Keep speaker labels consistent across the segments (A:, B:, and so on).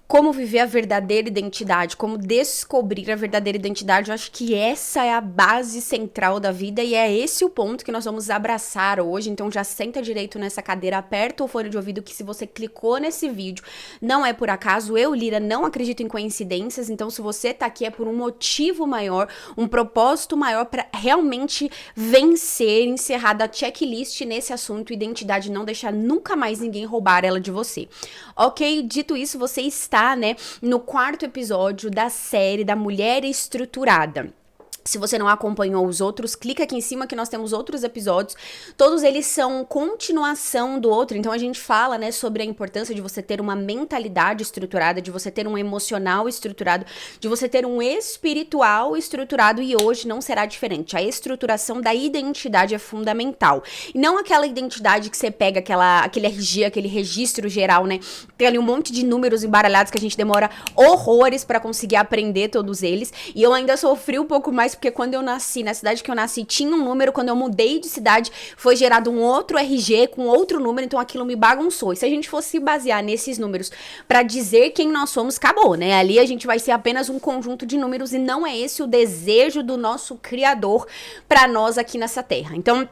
A: como viver a verdadeira identidade, como descobrir a verdadeira identidade. Eu acho que essa é a base central da vida e é esse o ponto que nós vamos abraçar hoje. Então já senta direito nessa cadeira, aperta o fone de ouvido, que se você clicou nesse vídeo, não é por acaso. Eu, Lira, não acredito em coincidências, então se você tá aqui é por um motivo maior, um propósito maior para realmente vencer, encerrar da checklist nesse assunto, identidade, não deixar nunca mais ninguém roubar ela de você. Ok? Dito isso, você está, né, no 4º episódio da série da Mulher Estruturada. Se você não acompanhou os outros, clica aqui em cima que nós temos outros episódios. Todos eles são continuação do outro. Então a gente fala, né, sobre a importância de você ter uma mentalidade estruturada, de você ter um emocional estruturado, de você ter um espiritual estruturado, e hoje não será diferente. A estruturação da identidade é fundamental. E não aquela identidade que você pega aquele RG, aquele registro geral, né? Tem ali um monte de números embaralhados que a gente demora horrores para conseguir aprender todos eles. E eu ainda sofri um pouco mais porque quando eu nasci, na cidade que eu nasci, tinha um número, quando eu mudei de cidade, foi gerado um outro RG com outro número, então aquilo me bagunçou. E se a gente fosse basear nesses números pra dizer quem nós somos, acabou, né? Ali a gente vai ser apenas um conjunto de números e não é esse o desejo do nosso Criador pra nós aqui nessa terra. Então,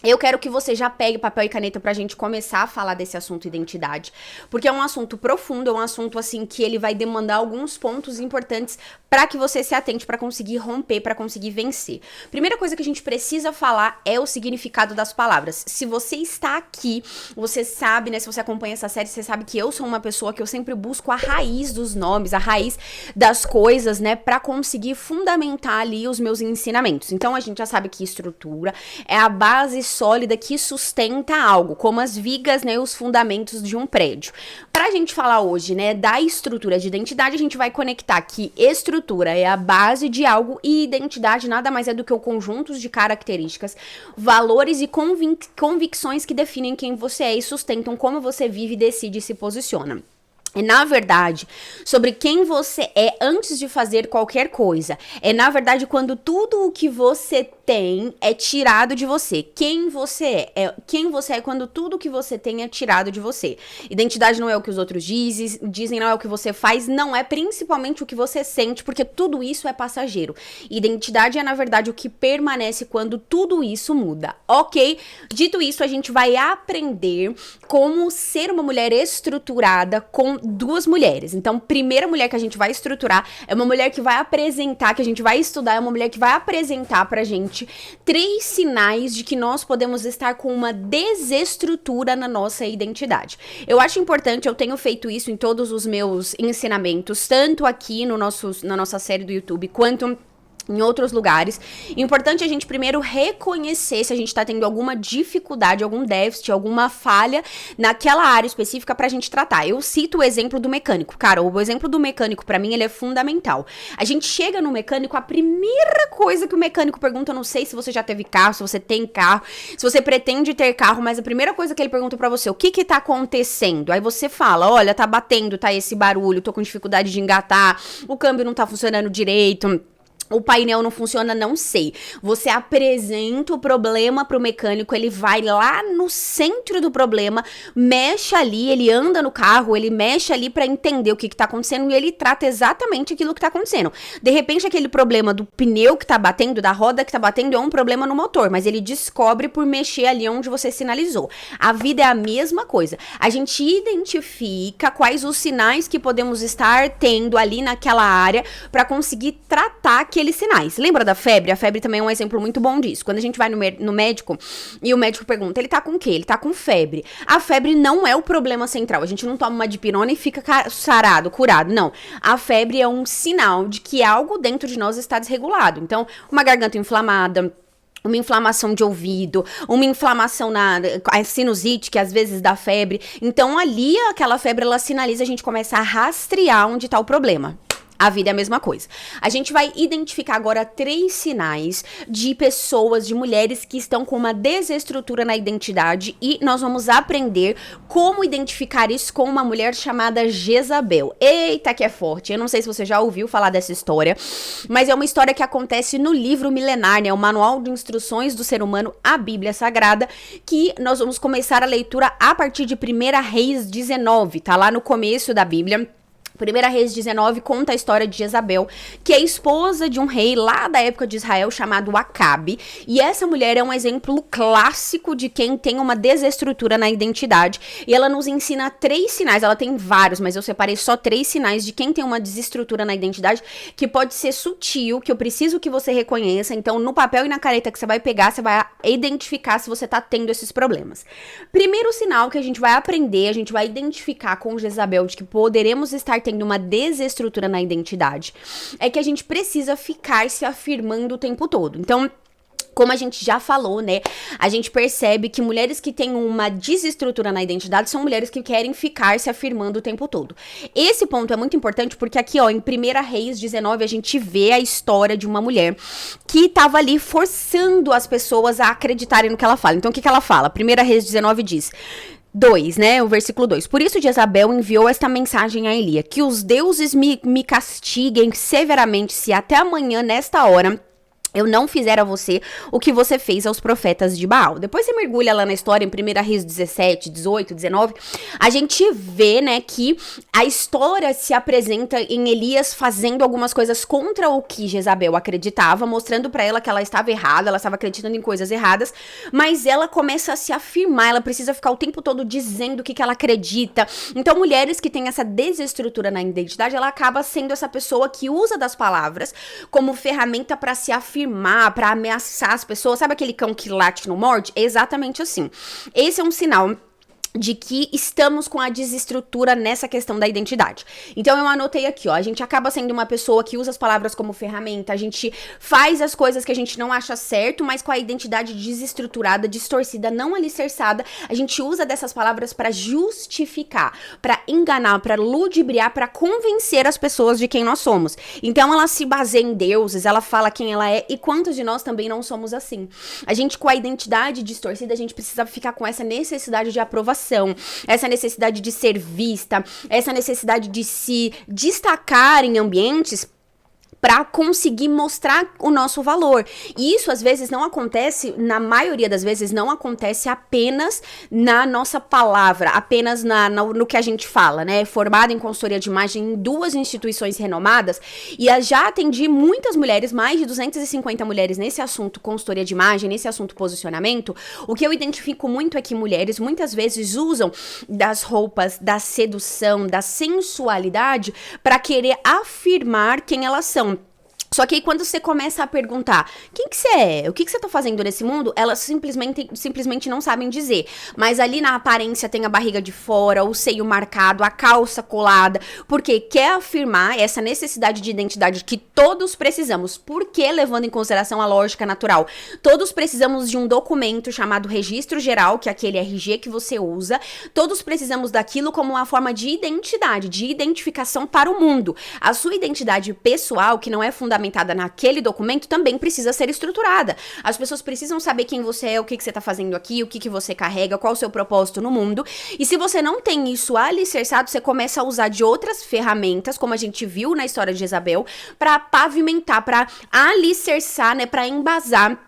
A: eu quero que você já pegue papel e caneta pra gente começar a falar desse assunto identidade, porque é um assunto profundo, é um assunto, assim, que ele vai demandar alguns pontos importantes pra que você se atente, pra conseguir romper, pra conseguir vencer. Primeira coisa que a gente precisa falar é o significado das palavras. Se você está aqui, você sabe, né, se você acompanha essa série, você sabe que eu sou uma pessoa que eu sempre busco a raiz dos nomes, a raiz das coisas, né, pra conseguir fundamentar ali os meus ensinamentos. Então, a gente já sabe que estrutura é a base sólida que sustenta algo, como as vigas, né, os fundamentos de um prédio. Pra gente falar hoje, né, da estrutura de identidade, a gente vai conectar que estrutura é a base de algo e identidade nada mais é do que o conjunto de características, valores e convicções que definem quem você é e sustentam como você vive, decide e se posiciona. É, na verdade, sobre quem você é antes de fazer qualquer coisa. É, na verdade, quando tudo o que você tem é tirado de você. Quem você é. É quem você é quando tudo o que você tem é tirado de você. Identidade não é o que os outros dizem, não é o que você faz, não é principalmente o que você sente, porque tudo isso é passageiro. Identidade é, na verdade, o que permanece quando tudo isso muda, ok? Dito isso, a gente vai aprender como ser uma mulher estruturada com 2 mulheres. Então, primeira mulher que a gente vai estruturar é uma mulher que vai apresentar, que a gente vai estudar, é uma mulher que vai apresentar pra gente 3 sinais de que nós podemos estar com uma desestrutura na nossa identidade. Eu acho importante, eu tenho feito isso em todos os meus ensinamentos, tanto aqui na nossa série do YouTube, quanto em outros lugares. Importante a gente primeiro reconhecer se a gente tá tendo alguma dificuldade, algum déficit, alguma falha naquela área específica pra gente tratar. Eu cito o exemplo do mecânico. Cara, o exemplo do mecânico pra mim, ele é fundamental. A gente chega no mecânico, a primeira coisa que o mecânico pergunta, eu não sei se você já teve carro, se você tem carro, se você pretende ter carro, mas a primeira coisa que ele pergunta pra você, o que tá acontecendo? Aí você fala, olha, tá batendo, tá esse barulho, tô com dificuldade de engatar, o câmbio não tá funcionando direito, o painel não funciona, não sei. Você apresenta o problema pro mecânico, ele vai lá no centro do problema, mexe ali, ele anda no carro, ele mexe ali pra entender o que tá acontecendo e ele trata exatamente aquilo que tá acontecendo. De repente, aquele problema do pneu que tá batendo, da roda que tá batendo, é um problema no motor, mas ele descobre por mexer ali onde você sinalizou. A vida é a mesma coisa. A gente identifica quais os sinais que podemos estar tendo ali naquela área pra conseguir tratar aqueles sinais. Lembra da febre? A febre também é um exemplo muito bom disso. Quando a gente vai no médico e o médico pergunta, ele tá com o quê? Ele tá com febre. A febre não é o problema central. A gente não toma uma dipirona e fica sarado, curado. Não. A febre é um sinal de que algo dentro de nós está desregulado. Então, uma garganta inflamada, uma inflamação de ouvido, uma inflamação a sinusite, que às vezes dá febre. Então, ali, aquela febre, ela sinaliza, a gente começa a rastrear onde tá o problema. A vida é a mesma coisa. A gente vai identificar agora 3 sinais de pessoas, de mulheres que estão com uma desestrutura na identidade e nós vamos aprender como identificar isso com uma mulher chamada Jezabel. Eita, que é forte. Eu não sei se você já ouviu falar dessa história, mas é uma história que acontece no livro milenar, né? O Manual de Instruções do Ser Humano, a Bíblia Sagrada, que nós vamos começar a leitura a partir de 1 Reis 19, tá lá no começo da Bíblia. Primeira Reis 19 conta a história de Jezabel, que é esposa de um rei lá da época de Israel chamado Acabe. E essa mulher é um exemplo clássico de quem tem uma desestrutura na identidade. E ela nos ensina 3 sinais, ela tem vários, mas eu separei só 3 sinais de quem tem uma desestrutura na identidade, que pode ser sutil, que eu preciso que você reconheça. Então, no papel e na caneta que você vai pegar, você vai identificar se você tá tendo esses problemas. Primeiro sinal que a gente vai aprender, a gente vai identificar com Jezabel de que poderemos estar tendo uma desestrutura na identidade, é que a gente precisa ficar se afirmando o tempo todo. Então, como a gente já falou, né, a gente percebe que mulheres que têm uma desestrutura na identidade são mulheres que querem ficar se afirmando o tempo todo. Esse ponto é muito importante porque aqui, ó, em 1 Reis 19, a gente vê a história de uma mulher que tava ali forçando as pessoas a acreditarem no que ela fala. Então, o que ela fala? 1 Reis 19 diz... 2, né? O versículo 2. Por isso Jezabel enviou esta mensagem a Elia: que os deuses me castiguem severamente se até amanhã, nesta hora, eu não fizer a você o que você fez aos profetas de Baal. Depois você mergulha lá na história, em 1 Reis 17, 18, 19, a gente vê, né, que a história se apresenta em Elias fazendo algumas coisas contra o que Jezabel acreditava, mostrando pra ela que ela estava errada, ela estava acreditando em coisas erradas, mas ela começa a se afirmar, ela precisa ficar o tempo todo dizendo o que ela acredita. Então, mulheres que têm essa desestrutura na identidade, ela acaba sendo essa pessoa que usa das palavras como ferramenta pra se afirmar, pra ameaçar as pessoas. Sabe aquele cão que late no morde? É exatamente assim. Esse é um sinal de que estamos com a desestrutura nessa questão da identidade. Então eu anotei aqui, ó, a gente acaba sendo uma pessoa que usa as palavras como ferramenta, a gente faz as coisas que a gente não acha certo, mas com a identidade desestruturada, distorcida, não alicerçada, a gente usa dessas palavras para justificar, para enganar, para ludibriar, para convencer as pessoas de quem nós somos. Então ela se baseia em deuses, ela fala quem ela é, e quantos de nós também não somos assim? A gente, com a identidade distorcida, a gente precisa ficar com essa necessidade de aprovação, essa necessidade de ser vista, essa necessidade de se destacar em ambientes para conseguir mostrar o nosso valor. E isso, às vezes, não acontece, na maioria das vezes, não acontece apenas na nossa palavra, apenas no que a gente fala, né? Formada em consultoria de imagem em 2 instituições renomadas, e eu já atendi muitas mulheres, mais de 250 mulheres nesse assunto consultoria de imagem, nesse assunto posicionamento. O que eu identifico muito é que mulheres, muitas vezes, usam das roupas, da sedução, da sensualidade para querer afirmar quem elas são. Só que aí quando você começa a perguntar quem que você é, o que você tá fazendo nesse mundo, elas simplesmente não sabem dizer. Mas ali na aparência tem a barriga de fora, o seio marcado, a calça colada, porque quer afirmar essa necessidade de identidade que todos precisamos. Porque, levando em consideração a lógica natural, todos precisamos de um documento chamado Registro Geral, que é aquele RG que você usa. Todos precisamos daquilo como uma forma de identidade, de identificação para o mundo. A sua identidade pessoal, que não é fundamentada naquele documento, também precisa ser estruturada. As pessoas precisam saber quem você é, o que você tá fazendo aqui, o que você carrega, qual o seu propósito no mundo. E se você não tem isso alicerçado, você começa a usar de outras ferramentas, como a gente viu na história de Jezabel, para pavimentar, para alicerçar, né, para embasar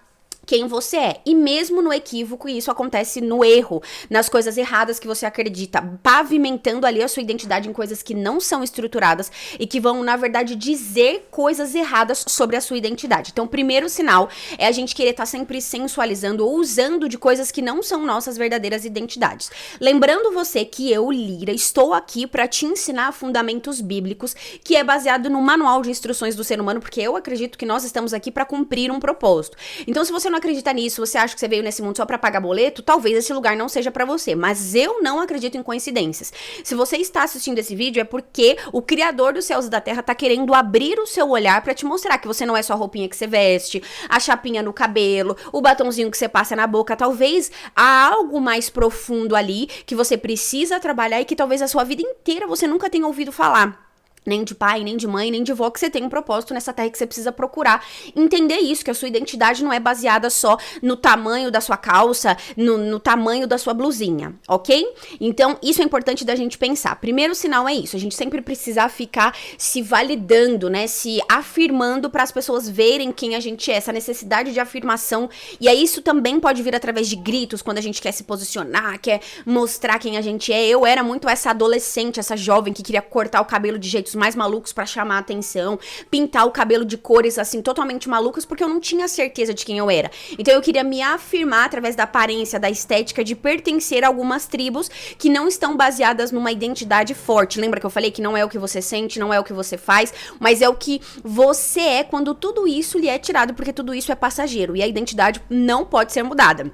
A: quem você é. E mesmo no equívoco, isso acontece no erro, nas coisas erradas que você acredita, pavimentando ali a sua identidade em coisas que não são estruturadas e que vão, na verdade, dizer coisas erradas sobre a sua identidade. Então, o primeiro sinal é a gente querer estar sempre sensualizando ou usando de coisas que não são nossas verdadeiras identidades. Lembrando você que eu, Lira, estou aqui para te ensinar fundamentos bíblicos, que é baseado no manual de instruções do ser humano, porque eu acredito que nós estamos aqui para cumprir um propósito. Então, se você não acredita nisso, você acha que você veio nesse mundo só pra pagar boleto, talvez esse lugar não seja pra você, mas eu não acredito em coincidências. Se você está assistindo esse vídeo, é porque o Criador dos céus e da terra tá querendo abrir o seu olhar pra te mostrar que você não é só a roupinha que você veste, a chapinha no cabelo, o batonzinho que você passa na boca. Talvez há algo mais profundo ali que você precisa trabalhar e que talvez a sua vida inteira você nunca tenha ouvido falar. nem de pai, nem de mãe, nem de vó, que você tem um propósito nessa terra que você precisa procurar entender isso, que a sua identidade não é baseada só no tamanho da sua calça, no tamanho da sua blusinha, ok? Então, isso é importante da gente pensar. Primeiro sinal é isso, a gente sempre precisa ficar se validando, né, se afirmando para as pessoas verem quem a gente é, essa necessidade de afirmação, e aí isso também pode vir através de gritos, quando a gente quer se posicionar, quer mostrar quem a gente é. Eu era muito essa adolescente, essa jovem que queria cortar o cabelo de jeitos mais malucos pra chamar a atenção, pintar o cabelo de cores assim totalmente malucas, porque eu não tinha certeza de quem eu era. Então eu queria me afirmar através da aparência, da estética, de pertencer a algumas tribos que não estão baseadas numa identidade forte. Lembra que eu falei que não é o que você sente, não é o que você faz, mas é o que você é quando tudo isso lhe é tirado, porque tudo isso é passageiro e a identidade não pode ser mudada.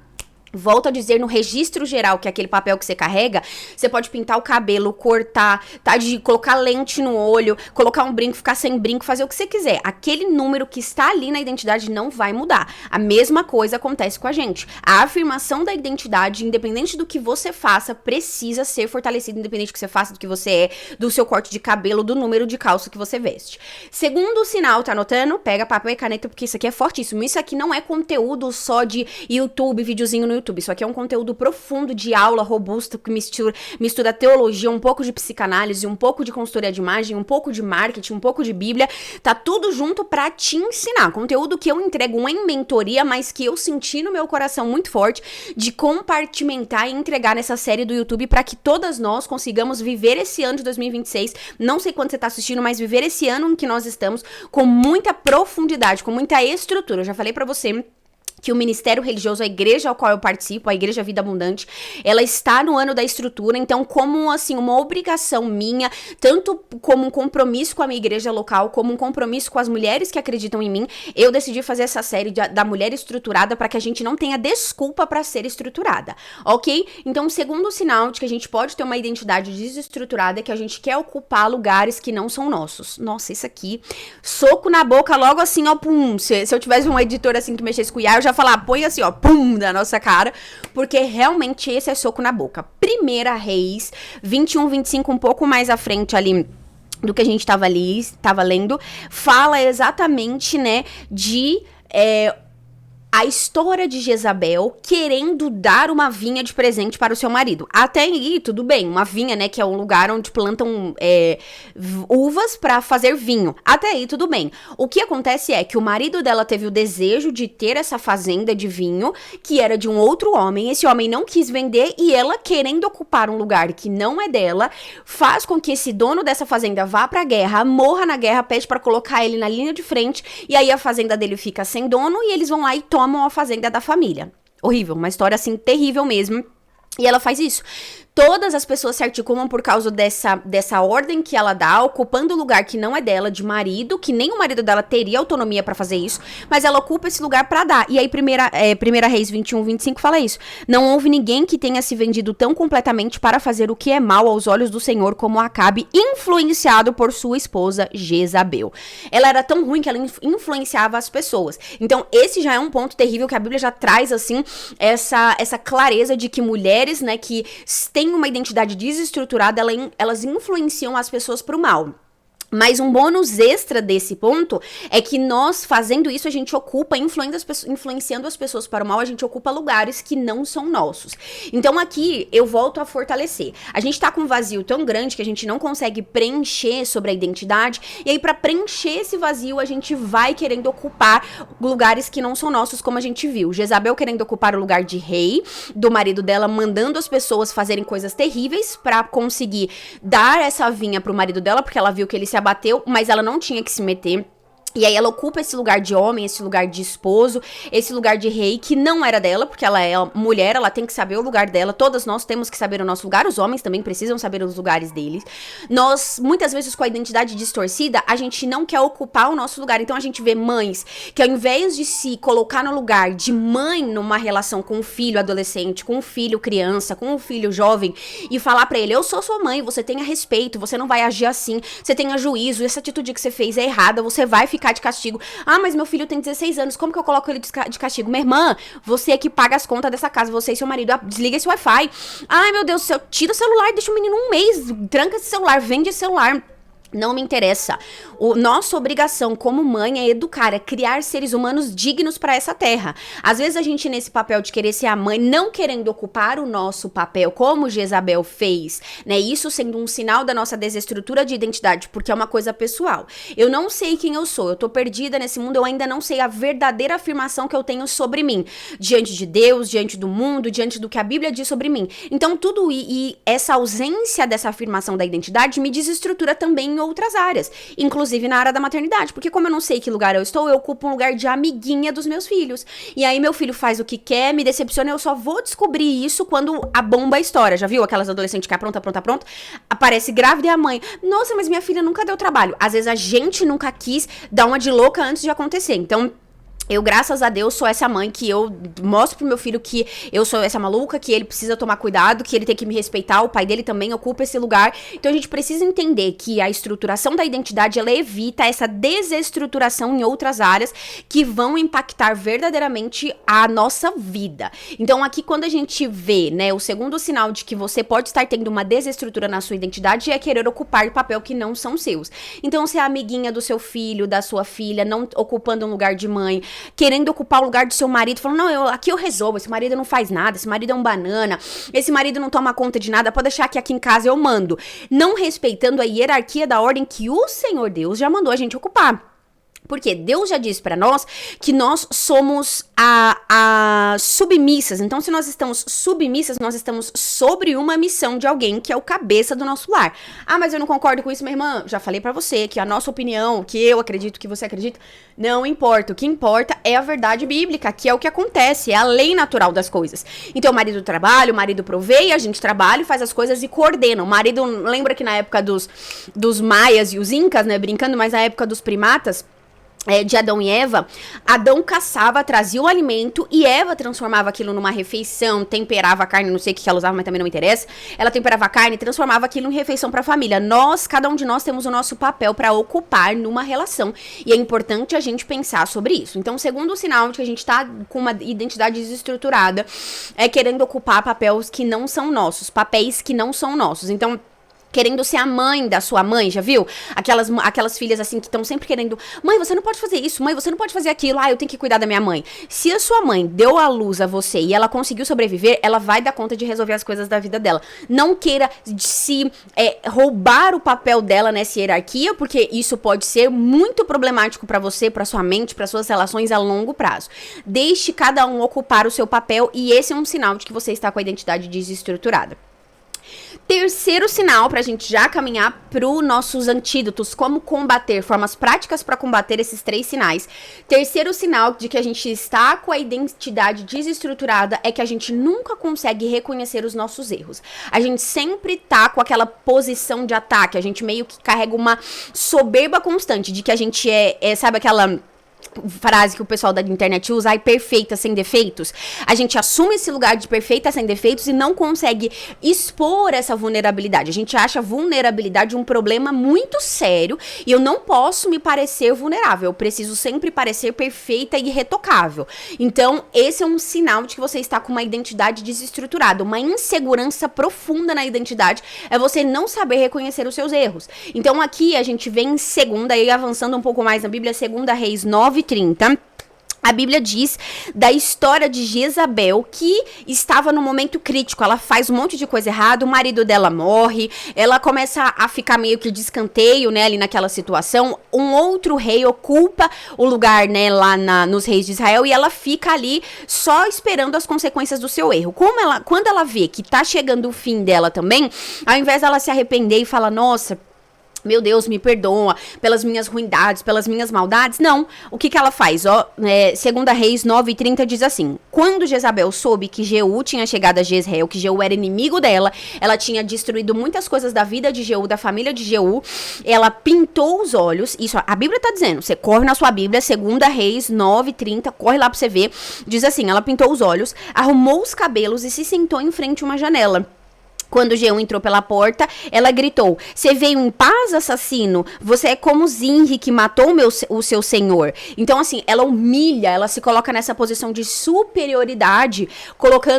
A: Volto a dizer, no registro geral, que é aquele papel que você carrega, você pode pintar o cabelo, cortar, tá? De colocar lente no olho, colocar um brinco, ficar sem brinco, fazer o que você quiser. Aquele número que está ali na identidade não vai mudar. A mesma coisa acontece com a gente. A afirmação da identidade, independente do que você faça, precisa ser fortalecida, independente do que você faça, do que você é, do seu corte de cabelo, do número de calça que você veste. Segundo sinal, tá anotando? Pega papel e caneta, porque isso aqui é fortíssimo. Isso aqui não é conteúdo só de YouTube, videozinho no YouTube. Isso aqui é um conteúdo profundo de aula robusta que mistura teologia, um pouco de psicanálise, um pouco de consultoria de imagem, um pouco de marketing, um pouco de Bíblia. Tá tudo junto pra te ensinar. Conteúdo que eu entrego em mentoria, mas que eu senti no meu coração muito forte de compartimentar e entregar nessa série do YouTube pra que todas nós consigamos viver esse ano de 2026. Não sei quando você tá assistindo, mas viver esse ano em que nós estamos com muita profundidade, com muita estrutura. Eu já falei pra você que o ministério religioso, a igreja ao qual eu participo, a Igreja Vida Abundante, ela está no ano da estrutura, então como, assim, uma obrigação minha, tanto como um compromisso com a minha igreja local, como um compromisso com as mulheres que acreditam em mim, eu decidi fazer essa série da mulher estruturada para que a gente não tenha desculpa para ser estruturada, ok? Então, o segundo sinal de que a gente pode ter uma identidade desestruturada é que a gente quer ocupar lugares que não são nossos. Nossa, isso aqui, soco na boca logo assim, ó, pum, se eu tivesse uma editora assim que mexesse com o IA, eu já falar, põe assim, ó, pum, na nossa cara, porque realmente esse é soco na boca. Primeira Reis, 21, 25, um pouco mais à frente ali do que a gente tava lendo, fala exatamente, né, de a história de Jezabel querendo dar uma vinha de presente para o seu marido. Até aí, tudo bem, uma vinha, né, que é um lugar onde plantam uvas para fazer vinho. Até aí, tudo bem. O que acontece é que o marido dela teve o desejo de ter essa fazenda de vinho, que era de um outro homem. Esse homem não quis vender e ela, querendo ocupar um lugar que não é dela, faz com que esse dono dessa fazenda vá pra guerra, morra na guerra, pede para colocar ele na linha de frente, e aí a fazenda dele fica sem dono e eles vão lá e tomam a fazenda da família. Horrível, uma história assim terrível mesmo. E ela faz isso. Todas as pessoas se articulam por causa dessa ordem que ela dá, ocupando o lugar que não é dela, de marido, que nem o marido dela teria autonomia pra fazer isso, mas ela ocupa esse lugar pra dar. E aí, primeira Reis 21, 25 fala isso. Não houve ninguém que tenha se vendido tão completamente para fazer o que é mal aos olhos do Senhor como Acabe, influenciado por sua esposa Jezabel. Ela era tão ruim que ela influenciava as pessoas. Então, esse já é um ponto terrível que a Bíblia já traz, assim, essa clareza de que mulheres, né, que têm uma identidade desestruturada, elas influenciam as pessoas pro mal. Mas um bônus extra desse ponto é que nós, fazendo isso, a gente ocupa, influenciando as pessoas para o mal, a gente ocupa lugares que não são nossos. Então aqui, eu volto a fortalecer. A gente tá com um vazio tão grande que a gente não consegue preencher sobre a identidade, e aí para preencher esse vazio, a gente vai querendo ocupar lugares que não são nossos, como a gente viu. Jezabel querendo ocupar o lugar de rei, do marido dela, mandando as pessoas fazerem coisas terríveis para conseguir dar essa vinha pro marido dela, porque ela viu que ele se abateu, mas ela não tinha que se meter. E aí ela ocupa esse lugar de homem, esse lugar de esposo, esse lugar de rei, que não era dela, porque ela é mulher, ela tem que saber o lugar dela. Todas nós temos que saber o nosso lugar, os homens também precisam saber os lugares deles. Nós, muitas vezes, com a identidade distorcida, a gente não quer ocupar o nosso lugar. Então a gente vê mães que, ao invés de se colocar no lugar de mãe numa relação com um filho adolescente, com um filho criança, com um filho jovem, e falar pra ele, eu sou sua mãe, você tenha respeito, você não vai agir assim, você tenha juízo, essa atitude que você fez é errada, você vai ficar de castigo. Ah, mas meu filho tem 16 anos, como que eu coloco ele de castigo? Minha irmã, você é que paga as contas dessa casa, você e seu marido, desliga esse Wi-Fi. Ai, meu Deus do céu, tira o celular, deixa o menino um mês, tranca esse celular, vende esse celular. Não me interessa. Nossa obrigação como mãe é educar, é criar seres humanos dignos para essa terra. Às vezes a gente nesse papel de querer ser a mãe, não querendo ocupar o nosso papel, como Jezabel fez, né? Isso sendo um sinal da nossa desestrutura de identidade, porque é uma coisa pessoal. Eu não sei quem eu sou, eu tô perdida nesse mundo, eu ainda não sei a verdadeira afirmação que eu tenho sobre mim, diante de Deus, diante do mundo, diante do que a Bíblia diz sobre mim. Então tudo e essa ausência dessa afirmação da identidade me desestrutura também em outras áreas, inclusive na área da maternidade, porque como eu não sei que lugar eu estou, eu ocupo um lugar de amiguinha dos meus filhos, e aí meu filho faz o que quer, me decepciona, eu só vou descobrir isso quando a bomba estoura, já viu aquelas adolescentes que é pronta, aparece grávida e a mãe, nossa, mas minha filha nunca deu trabalho, às vezes a gente nunca quis dar uma de louca antes de acontecer, então eu, graças a Deus, sou essa mãe que eu mostro pro meu filho que eu sou essa maluca, que ele precisa tomar cuidado, que ele tem que me respeitar, o pai dele também ocupa esse lugar. Então a gente precisa entender que a estruturação da identidade, ela evita essa desestruturação em outras áreas que vão impactar verdadeiramente a nossa vida. Então aqui quando a gente vê, né, o segundo sinal de que você pode estar tendo uma desestrutura na sua identidade é querer ocupar papel que não são seus. Então ser a amiguinha do seu filho, da sua filha, não ocupando um lugar de mãe, querendo ocupar o lugar do seu marido, falando, não, aqui eu resolvo, esse marido não faz nada, esse marido é um banana, esse marido não toma conta de nada, pode deixar que aqui em casa eu mando. Não respeitando a hierarquia da ordem que o Senhor Deus já mandou a gente ocupar. Porque Deus já disse pra nós que nós somos submissas. Então, se nós estamos submissas, nós estamos sobre uma missão de alguém que é o cabeça do nosso lar. Ah, mas eu não concordo com isso, minha irmã. Já falei pra você que a nossa opinião, que eu acredito, que você acredita, não importa. O que importa é a verdade bíblica, que é o que acontece, é a lei natural das coisas. Então, o marido trabalha, o marido provê, a gente trabalha, faz as coisas e coordena. O marido, lembra que na época dos maias e os incas, né, brincando, mas na época dos primatas, de Adão e Eva, Adão caçava, trazia o alimento e Eva transformava aquilo numa refeição, temperava a carne, não sei o que ela usava, mas também não me interessa. Ela temperava a carne e transformava aquilo em refeição para a família. Cada um de nós temos o nosso papel para ocupar numa relação e é importante a gente pensar sobre isso. Então, o segundo sinal de que a gente tá com uma identidade desestruturada é querendo ocupar papéis que não são nossos, papéis que não são nossos. Então, querendo ser a mãe da sua mãe, já viu? Aquelas filhas assim que estão sempre querendo, mãe, você não pode fazer isso, mãe, você não pode fazer aquilo, eu tenho que cuidar da minha mãe. Se a sua mãe deu a luz a você e ela conseguiu sobreviver, ela vai dar conta de resolver as coisas da vida dela. Não queira roubar o papel dela nessa hierarquia, porque isso pode ser muito problemático pra você, pra sua mente, pra suas relações a longo prazo. Deixe cada um ocupar o seu papel e esse é um sinal de que você está com a identidade desestruturada. Terceiro sinal, pra gente já caminhar pro nossos antídotos, como combater, formas práticas para combater esses 3 sinais. Terceiro sinal de que a gente está com a identidade desestruturada é que a gente nunca consegue reconhecer os nossos erros. A gente sempre tá com aquela posição de ataque, a gente meio que carrega uma soberba constante de que a gente sabe aquela frase que o pessoal da internet usa, perfeita sem defeitos. A gente assume esse lugar de perfeita sem defeitos e não consegue expor essa vulnerabilidade. A gente acha a vulnerabilidade um problema muito sério e eu não posso me parecer vulnerável. Eu preciso sempre parecer perfeita e irretocável. Então, esse é um sinal de que você está com uma identidade desestruturada. Uma insegurança profunda na identidade é você não saber reconhecer os seus erros. Então, aqui a gente vem em segunda, e avançando um pouco mais na Bíblia, 2 Reis 9:30. A Bíblia diz da história de Jezabel, que estava no momento crítico. Ela faz um monte de coisa errada, o marido dela morre, ela começa a ficar meio que de escanteio, né, ali naquela situação. Um outro rei ocupa o lugar, né, lá nos reis de Israel, e ela fica ali só esperando as consequências do seu erro. Quando ela vê que tá chegando o fim dela também, ao invés dela se arrepender e falar, nossa, meu Deus, me perdoa pelas minhas ruindades, pelas minhas maldades. Não. O que ela faz? 2 Reis 9:30 diz assim: quando Jezabel soube que Jeú tinha chegado a Jezreel, que Jeú era inimigo dela, ela tinha destruído muitas coisas da vida de Jeú, da família de Jeú, ela pintou os olhos. Isso a Bíblia tá dizendo. Você corre na sua Bíblia, 2 Reis 9:30, corre lá pra você ver. Diz assim: ela pintou os olhos, arrumou os cabelos e se sentou em frente a uma janela. Quando Jeú entrou pela porta, ela gritou: "Você veio em paz, assassino? Você é como Zinri, que matou o seu senhor." Então, assim, ela humilha, ela se coloca nessa posição de superioridade,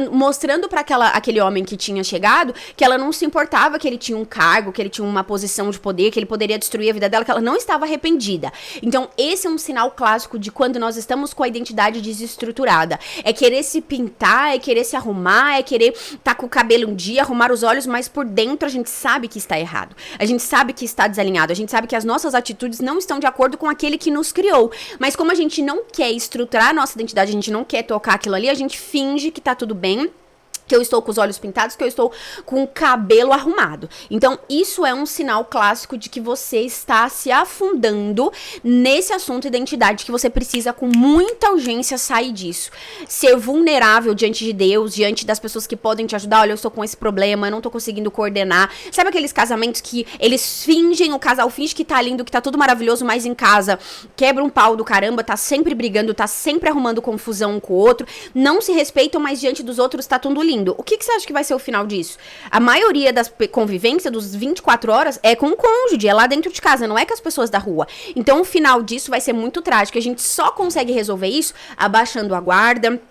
A: mostrando para aquele homem que tinha chegado que ela não se importava que ele tinha um cargo, que ele tinha uma posição de poder, que ele poderia destruir a vida dela, que ela não estava arrependida. Então, esse é um sinal clássico de quando nós estamos com a identidade desestruturada. É querer se pintar, é querer se arrumar, é querer tá com o cabelo um dia, arrumar os olhos, mas por dentro a gente sabe que está errado. A gente sabe que está desalinhado. A gente sabe que as nossas atitudes não estão de acordo com aquele que nos criou. Mas como a gente não quer estruturar a nossa identidade, a gente não quer tocar aquilo ali, a gente finge que tá tudo bem, que eu estou com os olhos pintados, que eu estou com o cabelo arrumado. Então, isso é um sinal clássico de que você está se afundando nesse assunto identidade, que você precisa com muita urgência sair disso. Ser vulnerável diante de Deus, diante das pessoas que podem te ajudar. Olha, eu estou com esse problema, eu não estou conseguindo coordenar. Sabe aqueles casamentos que eles fingem, o casal finge que tá lindo, que tá tudo maravilhoso, mas em casa quebra um pau do caramba, tá sempre brigando, tá sempre arrumando confusão um com o outro, não se respeitam, mas diante dos outros tá tudo lindo. O que você acha que vai ser o final disso? A maioria das convivências, dos 24 horas, é com o cônjuge, é lá dentro de casa, não é com as pessoas da rua. Então, o final disso vai ser muito trágico. A gente só consegue resolver isso abaixando a guarda,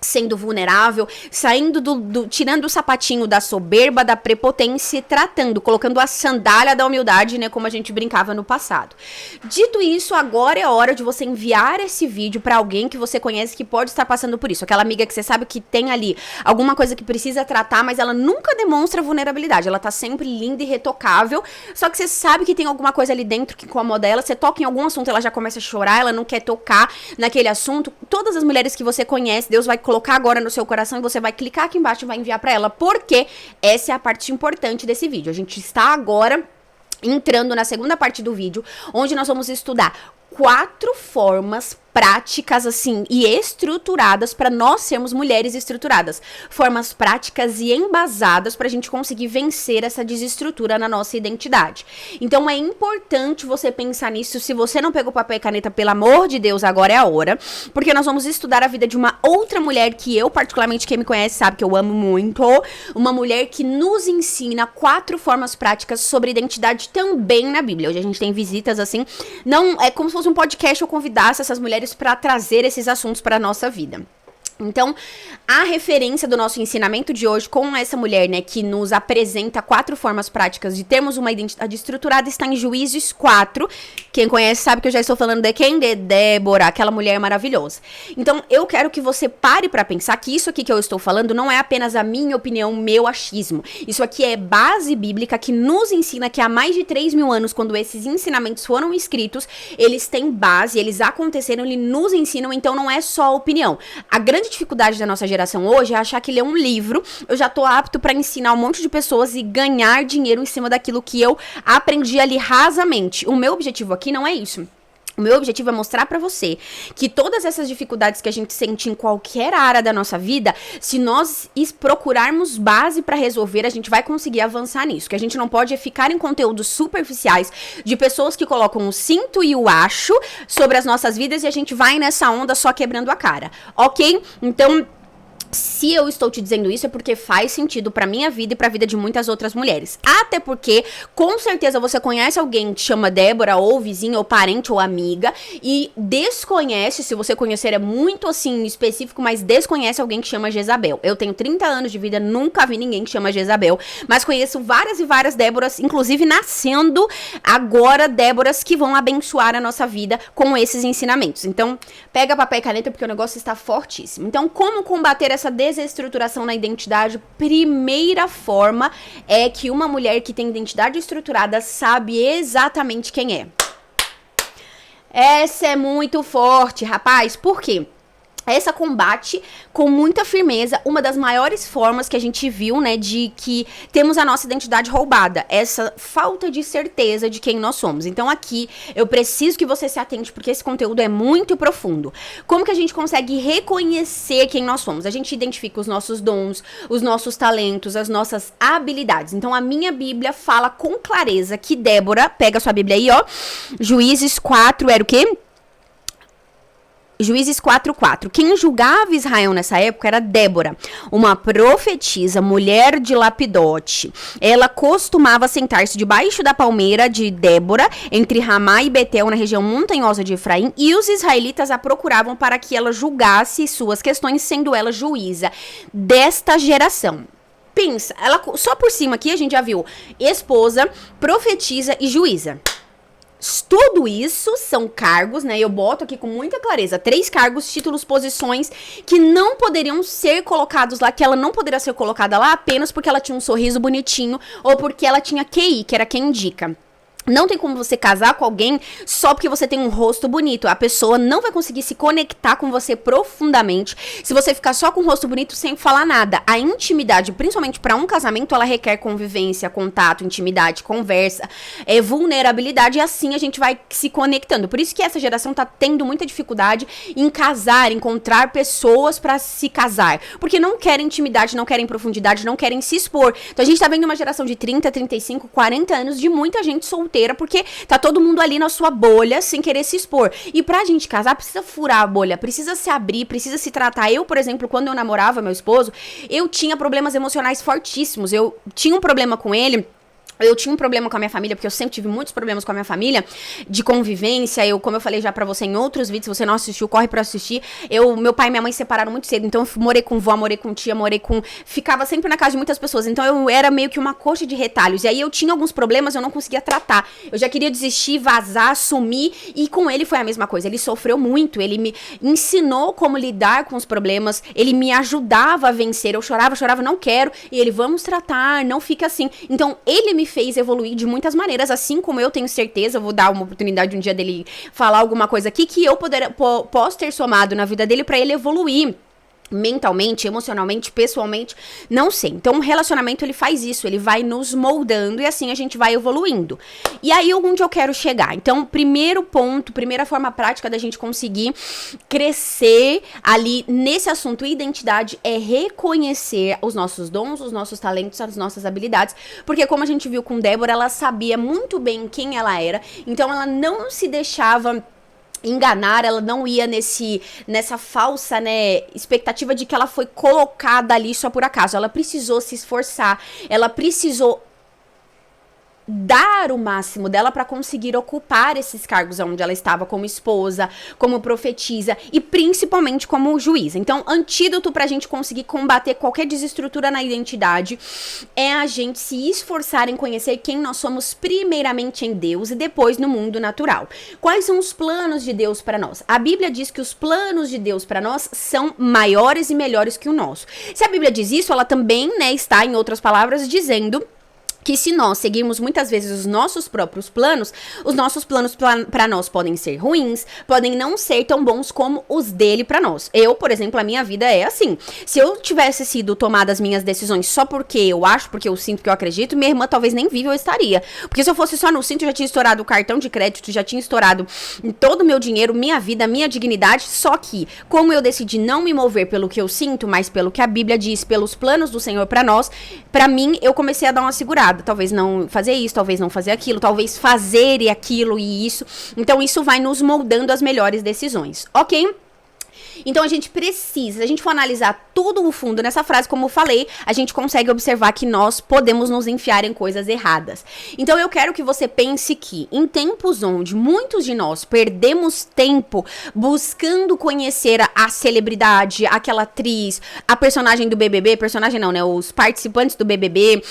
A: sendo vulnerável, saindo tirando o sapatinho da soberba, da prepotência e tratando, colocando a sandália da humildade, né, como a gente brincava no passado. Dito isso, agora é hora de você enviar esse vídeo pra alguém que você conhece que pode estar passando por isso. Aquela amiga que você sabe que tem ali alguma coisa que precisa tratar, mas ela nunca demonstra vulnerabilidade. Ela tá sempre linda e retocável, só que você sabe que tem alguma coisa ali dentro que incomoda ela. Você toca em algum assunto, ela já começa a chorar, ela não quer tocar naquele assunto. Todas as mulheres que você conhece, Deus vai colocar agora no seu coração e você vai clicar aqui embaixo e vai enviar pra ela, porque essa é a parte importante desse vídeo. A gente está agora entrando na segunda parte do vídeo, onde nós vamos estudar 4 formas práticas, assim, e estruturadas para nós sermos mulheres estruturadas. Formas práticas e embasadas pra gente conseguir vencer essa desestrutura na nossa identidade. Então, é importante você pensar nisso. Se você não pegou papel e caneta, pelo amor de Deus, agora é a hora. Porque nós vamos estudar a vida de uma outra mulher que eu, particularmente, quem me conhece sabe que eu amo muito. Uma mulher que nos ensina 4 formas práticas sobre identidade também na Bíblia. Hoje a gente tem visitas, assim, não é como se fosse um podcast, eu convidasse essas mulheres para trazer esses assuntos para a nossa vida. Então, a referência do nosso ensinamento de hoje com essa mulher, né, que nos apresenta 4 formas práticas de termos uma identidade estruturada, está em Juízes 4. Quem conhece sabe que eu já estou falando de quem? De Débora, aquela mulher maravilhosa. Então, eu quero que você pare para pensar que isso aqui que eu estou falando não é apenas a minha opinião, meu achismo. Isso aqui é base bíblica que nos ensina que há mais de 3.000 anos, quando esses ensinamentos foram escritos, eles têm base, eles aconteceram, eles nos ensinam, então não é só opinião. A grande dificuldade da nossa geração hoje é achar que ler um livro, eu já tô apto pra ensinar um monte de pessoas e ganhar dinheiro em cima daquilo que eu aprendi ali rasamente. O meu objetivo aqui não é isso. O meu objetivo é mostrar pra você que todas essas dificuldades que a gente sente em qualquer área da nossa vida, se nós procurarmos base pra resolver, a gente vai conseguir avançar nisso. Que a gente não pode ficar em conteúdos superficiais de pessoas que colocam o cinto e o acho sobre as nossas vidas e a gente vai nessa onda só quebrando a cara, ok? Então, se eu estou te dizendo isso é porque faz sentido pra minha vida e pra vida de muitas outras mulheres. Até porque, com certeza, você conhece alguém que chama Débora, ou vizinha, ou parente, ou amiga, e desconhece, se você conhecer é muito assim específico, mas desconhece alguém que chama Jezabel. Eu tenho 30 anos de vida, nunca vi ninguém que chama Jezabel, mas conheço várias e várias Déboras, inclusive nascendo agora Déboras que vão abençoar a nossa vida com esses ensinamentos. Então, pega papel e caneta porque o negócio está fortíssimo. Então, como combater essa desestruturação na identidade? Primeira forma é que uma mulher que tem identidade estruturada sabe exatamente quem é. Essa é muito forte, rapaz. Por quê? Essa combate com muita firmeza uma das maiores formas que a gente viu, né, de que temos a nossa identidade roubada, essa falta de certeza de quem nós somos. Então aqui eu preciso que você se atente porque esse conteúdo é muito profundo. Como que a gente consegue reconhecer quem nós somos? A gente identifica os nossos dons, os nossos talentos, as nossas habilidades. Então a minha Bíblia fala com clareza que Débora, pega a sua Bíblia aí, ó, Juízes 4, era o quê? Juízes 4:4. Quem julgava Israel nessa época era Débora, uma profetisa, mulher de Lapidote. Ela costumava sentar-se debaixo da palmeira de Débora, entre Ramá e Betel, na região montanhosa de Efraim, e os israelitas a procuravam para que ela julgasse suas questões, sendo ela juíza desta geração. Pensa, ela, só por cima aqui a gente já viu esposa, profetisa e juíza. Tudo isso são cargos, né? Eu boto aqui com muita clareza 3 cargos, títulos, posições que não poderiam ser colocados lá, que ela não poderia ser colocada lá apenas porque ela tinha um sorriso bonitinho ou porque ela tinha QI, que era quem indica. Não tem como você casar com alguém só porque você tem um rosto bonito. A pessoa não vai conseguir se conectar com você profundamente se você ficar só com o rosto bonito sem falar nada. A intimidade, principalmente para um casamento, ela requer convivência, contato, intimidade, conversa, vulnerabilidade, e assim a gente vai se conectando. Por isso que essa geração tá tendo muita dificuldade em casar, encontrar pessoas para se casar. Porque não querem intimidade, não querem profundidade, não querem se expor. Então a gente tá vendo uma geração de 30, 35, 40 anos de muita gente solteira, porque tá todo mundo ali na sua bolha, sem querer se expor. E pra gente casar, precisa furar a bolha, precisa se abrir, precisa se tratar. Eu, por exemplo, quando eu namorava meu esposo, eu tinha problemas emocionais fortíssimos. Eu tinha um problema com ele. Eu tinha um problema com a minha família, porque eu sempre tive muitos problemas com a minha família, de convivência. Como eu falei já pra você em outros vídeos, se você não assistiu, corre pra assistir. Meu pai e minha mãe se separaram muito cedo, então eu morei com vó, morei com tia, ficava sempre na casa de muitas pessoas, então eu era meio que uma coxa de retalhos. E aí eu tinha alguns problemas, eu não conseguia tratar. Eu já queria desistir, vazar, sumir, e com ele foi a mesma coisa. Ele sofreu muito, ele me ensinou como lidar com os problemas, ele me ajudava a vencer. Eu chorava, não quero, e ele, vamos tratar, não fica assim. Então ele me fez evoluir de muitas maneiras, assim como eu tenho certeza, eu vou dar uma oportunidade um dia dele falar alguma coisa aqui que eu posso ter somado na vida dele pra ele evoluir. Mentalmente, emocionalmente, pessoalmente, não sei. Então, o relacionamento, ele faz isso, ele vai nos moldando e assim a gente vai evoluindo. E aí, onde eu quero chegar? Então, primeiro ponto, primeira forma prática da gente conseguir crescer ali nesse assunto identidade é reconhecer os nossos dons, os nossos talentos, as nossas habilidades, porque como a gente viu com Débora, ela sabia muito bem quem ela era, então ela não se deixava enganar, ela não ia nessa falsa, né, expectativa de que ela foi colocada ali só por acaso. Ela precisou se esforçar, ela precisou dar o máximo dela para conseguir ocupar esses cargos onde ela estava como esposa, como profetisa e principalmente como juíza. Então, antídoto pra gente conseguir combater qualquer desestrutura na identidade é a gente se esforçar em conhecer quem nós somos primeiramente em Deus e depois no mundo natural. Quais são os planos de Deus para nós? A Bíblia diz que os planos de Deus para nós são maiores e melhores que o nosso. Se a Bíblia diz isso, ela também, né, está, em outras palavras, dizendo que se nós seguirmos muitas vezes os nossos próprios planos, os nossos planos para nós podem ser ruins, podem não ser tão bons como os dele para nós. Eu, por exemplo, a minha vida é assim. Se eu tivesse sido tomada as minhas decisões só porque eu acho, porque eu sinto, que eu acredito, minha irmã talvez nem viva eu estaria. Porque se eu fosse só no cinto, eu já tinha estourado o cartão de crédito, já tinha estourado todo o meu dinheiro, minha vida, minha dignidade. Só que, como eu decidi não me mover pelo que eu sinto, mas pelo que a Bíblia diz, pelos planos do Senhor para nós, para mim, eu comecei a dar uma segurada. Talvez não fazer isso, talvez não fazer aquilo, talvez fazer aquilo e isso. Então, isso vai nos moldando as melhores decisões, ok? Então, a gente precisa, se a gente for analisar tudo o fundo nessa frase, como eu falei, a gente consegue observar que nós podemos nos enfiar em coisas erradas. Então, eu quero que você pense que, em tempos onde muitos de nós perdemos tempo buscando conhecer a celebridade, aquela atriz, a personagem do BBB, personagem não, né, os participantes do BBB,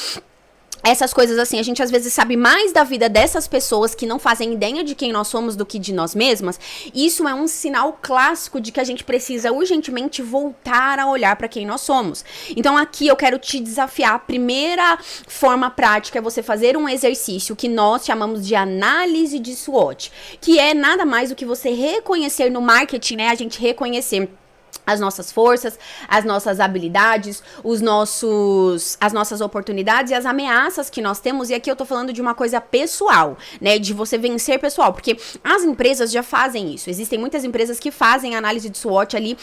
A: essas coisas assim, a gente às vezes sabe mais da vida dessas pessoas que não fazem ideia de quem nós somos do que de nós mesmas. Isso é um sinal clássico de que a gente precisa urgentemente voltar a olhar para quem nós somos. Então aqui eu quero te desafiar. A primeira forma prática é você fazer um exercício que nós chamamos de análise de SWOT, que é nada mais do que você reconhecer no marketing, né? A gente reconhecer as nossas forças, as nossas habilidades, as nossas oportunidades e as ameaças que nós temos. E aqui eu tô falando de uma coisa pessoal, né? De você vencer pessoal, porque as empresas já fazem isso. Existem muitas empresas que fazem análise de SWOT ali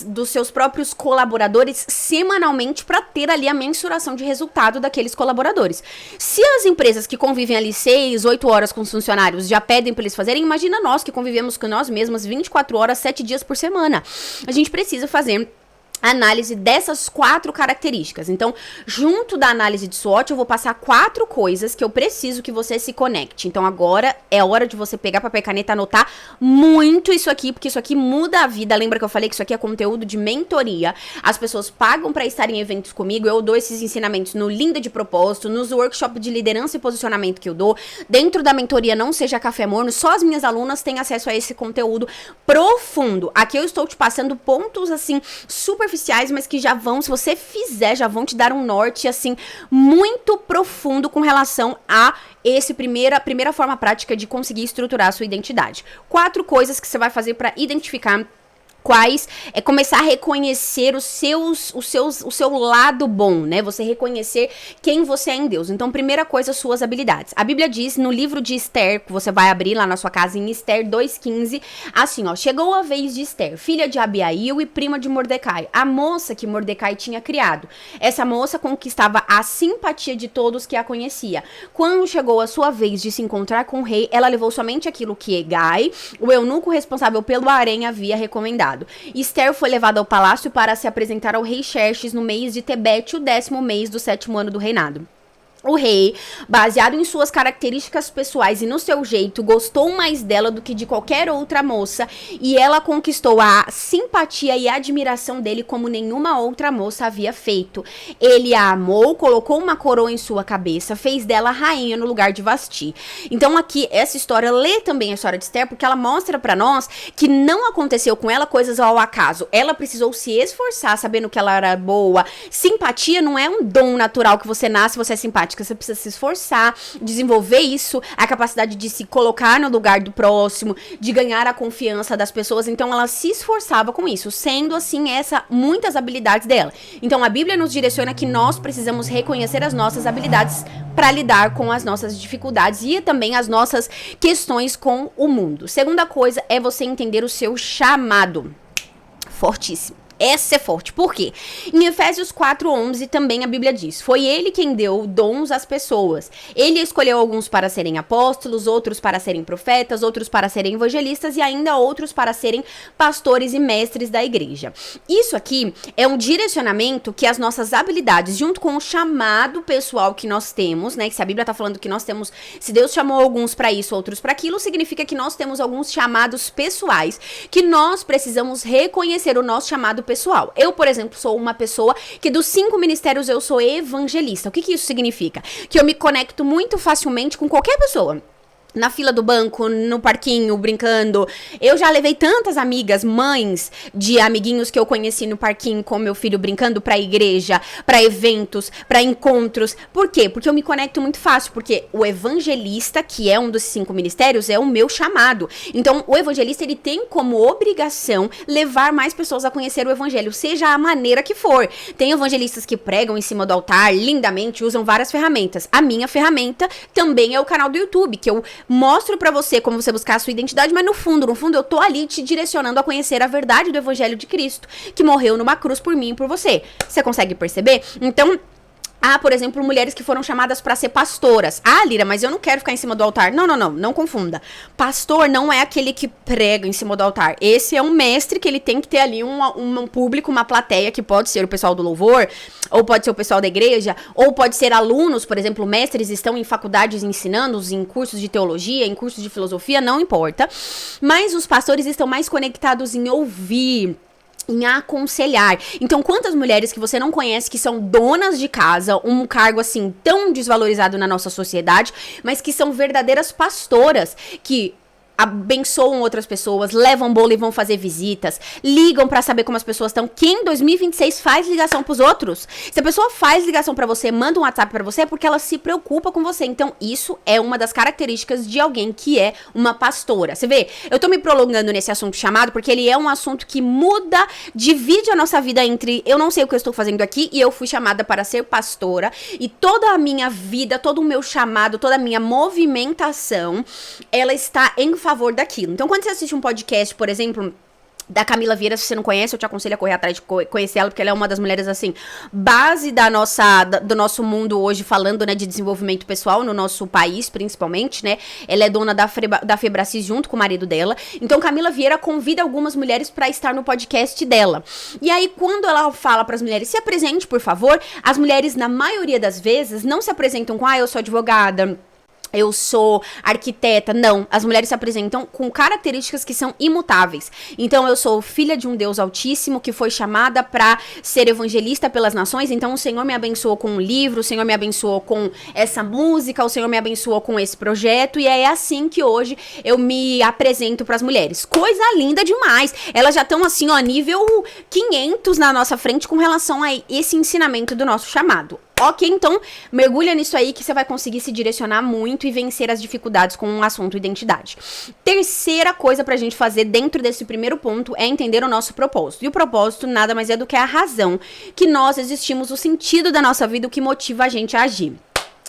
A: dos seus próprios colaboradores semanalmente para ter ali a mensuração de resultado daqueles colaboradores. Se as empresas que convivem ali 6, 8 horas com os funcionários já pedem para eles fazerem, imagina nós que convivemos com nós mesmas 24 horas, 7 dias por semana. A gente precisa fazer análise dessas 4 características. Então, junto da análise de SWOT, eu vou passar 4 coisas que eu preciso que você se conecte. Então, agora é hora de você pegar papel e caneta e anotar muito isso aqui, porque isso aqui muda a vida. Lembra que eu falei que isso aqui é conteúdo de mentoria? As pessoas pagam para estar em eventos comigo, eu dou esses ensinamentos no Linda de Propósito, nos workshops de liderança e posicionamento que eu dou. Dentro da mentoria Não Seja Café Morno, só as minhas alunas têm acesso a esse conteúdo profundo. Aqui eu estou te passando pontos, assim, superficiais, mas que já vão, se você fizer, já vão te dar um norte, assim, muito profundo com relação a primeira forma prática de conseguir estruturar a sua identidade. 4 coisas que você vai fazer para identificar quais é começar a reconhecer o seu lado bom, né? Você reconhecer quem você é em Deus. Então, primeira coisa, suas habilidades. A Bíblia diz no livro de Esther, que você vai abrir lá na sua casa em Esther 2:15, assim, ó: chegou a vez de Esther, filha de Abiail e prima de Mordecai, a moça que Mordecai tinha criado. Essa moça conquistava a simpatia de todos que a conhecia. Quando chegou a sua vez de se encontrar com o rei, ela levou somente aquilo que Hegai, o eunuco responsável pelo harém, havia recomendado. Esther foi levada ao palácio para se apresentar ao rei Xerxes no mês de Tebete, o 10º mês do 7º ano do reinado. O rei, baseado em suas características pessoais e no seu jeito, gostou mais dela do que de qualquer outra moça, e ela conquistou a simpatia e a admiração dele como nenhuma outra moça havia feito. Ele a amou, colocou uma coroa em sua cabeça, fez dela rainha no lugar de Vasti. Então aqui, essa história, lê também a história de Esther, porque ela mostra pra nós que não aconteceu com ela coisas ao acaso. Ela precisou se esforçar, sabendo que ela era boa. Simpatia não é um dom natural que você nasce, você é simpática. Você precisa se esforçar, desenvolver isso, a capacidade de se colocar no lugar do próximo, de ganhar a confiança das pessoas. Então ela se esforçava com isso, sendo assim muitas habilidades dela. Então a Bíblia nos direciona que nós precisamos reconhecer as nossas habilidades para lidar com as nossas dificuldades e também as nossas questões com o mundo. Segunda coisa é você entender o seu chamado. Fortíssimo. Essa é forte. Por quê? Em Efésios 4:11 também a Bíblia diz: foi ele quem deu dons às pessoas. Ele escolheu alguns para serem apóstolos, outros para serem profetas, outros para serem evangelistas e ainda outros para serem pastores e mestres da igreja. Isso aqui é um direcionamento que as nossas habilidades, junto com o chamado pessoal que nós temos, né? Que se a Bíblia tá falando que nós temos, se Deus chamou alguns para isso, outros para aquilo, significa que nós temos alguns chamados pessoais que nós precisamos reconhecer o nosso chamado pessoal. Eu, por exemplo, sou uma pessoa que dos 5 ministérios eu sou evangelista. O que isso significa? Que eu me conecto muito facilmente com qualquer pessoa. Na fila do banco, no parquinho, brincando. Eu já levei tantas amigas, mães de amiguinhos que eu conheci no parquinho com meu filho brincando pra igreja, pra eventos, pra encontros. Por quê? Porque eu me conecto muito fácil, porque o evangelista, que é um dos 5 ministérios, é o meu chamado. Então, o evangelista, ele tem como obrigação levar mais pessoas a conhecer o evangelho, seja a maneira que for. Tem evangelistas que pregam em cima do altar, lindamente, usam várias ferramentas. A minha ferramenta também é o canal do YouTube, que eu mostro pra você como você buscar a sua identidade, mas no fundo eu tô ali te direcionando a conhecer a verdade do evangelho de Cristo, que morreu numa cruz por mim e por você. Você consegue perceber? Então, por exemplo, mulheres que foram chamadas para ser pastoras. Lira, mas eu não quero ficar em cima do altar. Não confunda. Pastor não é aquele que prega em cima do altar. Esse é um mestre que ele tem que ter ali um público, uma plateia, que pode ser o pessoal do louvor, ou pode ser o pessoal da igreja, ou pode ser alunos, por exemplo, mestres estão em faculdades ensinando, em cursos de teologia, em cursos de filosofia, não importa. Mas os pastores estão mais conectados em ouvir, em aconselhar. Então, quantas mulheres que você não conhece que são donas de casa, um cargo assim tão desvalorizado na nossa sociedade, mas que são verdadeiras pastoras, que abençoam outras pessoas, levam bolo e vão fazer visitas, ligam pra saber como as pessoas estão. Quem em 2026 faz ligação pros outros? Se a pessoa faz ligação pra você, manda um WhatsApp pra você, é porque ela se preocupa com você. Então, isso é uma das características de alguém que é uma pastora. Você vê, eu tô me prolongando nesse assunto chamado, porque ele é um assunto que muda, divide a nossa vida entre eu não sei o que eu estou fazendo aqui e eu fui chamada para ser pastora, e toda a minha vida, todo o meu chamado, toda a minha movimentação, ela está em favor daquilo. Então, quando você assiste um podcast, por exemplo, da Camila Vieira, se você não conhece, eu te aconselho a correr atrás de conhecer ela, porque ela é uma das mulheres, assim, base do nosso mundo hoje, falando, né, de desenvolvimento pessoal no nosso país, principalmente, né? Ela é dona da Febracis junto com o marido dela. Então, Camila Vieira convida algumas mulheres pra estar no podcast dela. E aí, quando ela fala pras mulheres, se apresente, por favor, as mulheres, na maioria das vezes, não se apresentam com, eu sou advogada, eu sou arquiteta. Não, as mulheres se apresentam com características que são imutáveis. Então, eu sou filha de um Deus Altíssimo que foi chamada para ser evangelista pelas nações. Então, o Senhor me abençoou com um livro, o Senhor me abençoou com essa música, o Senhor me abençoou com esse projeto. E é assim que hoje eu me apresento para as mulheres. Coisa linda demais. Elas já estão assim, ó, nível 500 na nossa frente com relação a esse ensinamento do nosso chamado. Ok, então mergulha nisso aí que você vai conseguir se direcionar muito e vencer as dificuldades com o assunto identidade. Terceira coisa pra gente fazer dentro desse primeiro ponto é entender o nosso propósito. E o propósito nada mais é do que a razão que nós existimos, o sentido da nossa vida, o que motiva a gente a agir.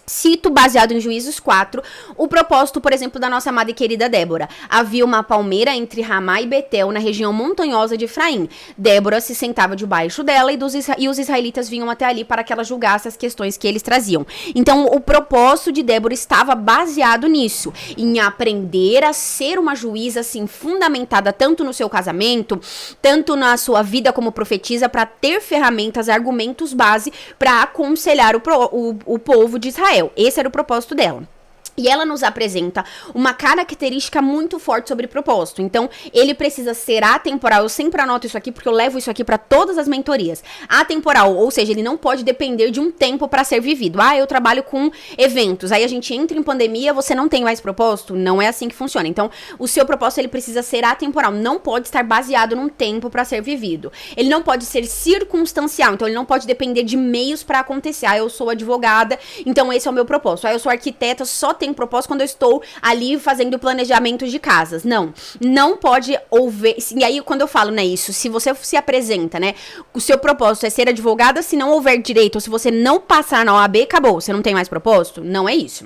A: Cito, baseado em Juízes 4, o propósito, por exemplo, da nossa amada e querida Débora. Havia uma palmeira entre Ramá e Betel, na região montanhosa de Efraim. Débora se sentava debaixo dela e os israelitas vinham até ali para que ela julgasse as questões que eles traziam. Então, o propósito de Débora estava baseado nisso, em aprender a ser uma juíza, assim, fundamentada tanto no seu casamento, tanto na sua vida como profetisa, para ter ferramentas, argumentos base para aconselhar o povo de Israel. Esse era o propósito dela. E ela nos apresenta uma característica muito forte sobre propósito. Então, ele precisa ser atemporal. Eu sempre anoto isso aqui porque eu levo isso aqui para todas as mentorias. Atemporal, ou seja, ele não pode depender de um tempo para ser vivido. Eu trabalho com eventos. Aí a gente entra em pandemia, você não tem mais propósito? Não é assim que funciona. Então, o seu propósito ele precisa ser atemporal. Não pode estar baseado num tempo para ser vivido. Ele não pode ser circunstancial. Então, ele não pode depender de meios para acontecer. Eu sou advogada, então esse é o meu propósito. Eu sou arquiteta, só tem propósito quando eu estou ali fazendo planejamento de casas. Não pode haver. E aí, quando eu falo, né, isso, se você se apresenta, né, o seu propósito é ser advogada, se não houver direito, ou se você não passar na OAB, acabou, você não tem mais propósito? Não é isso.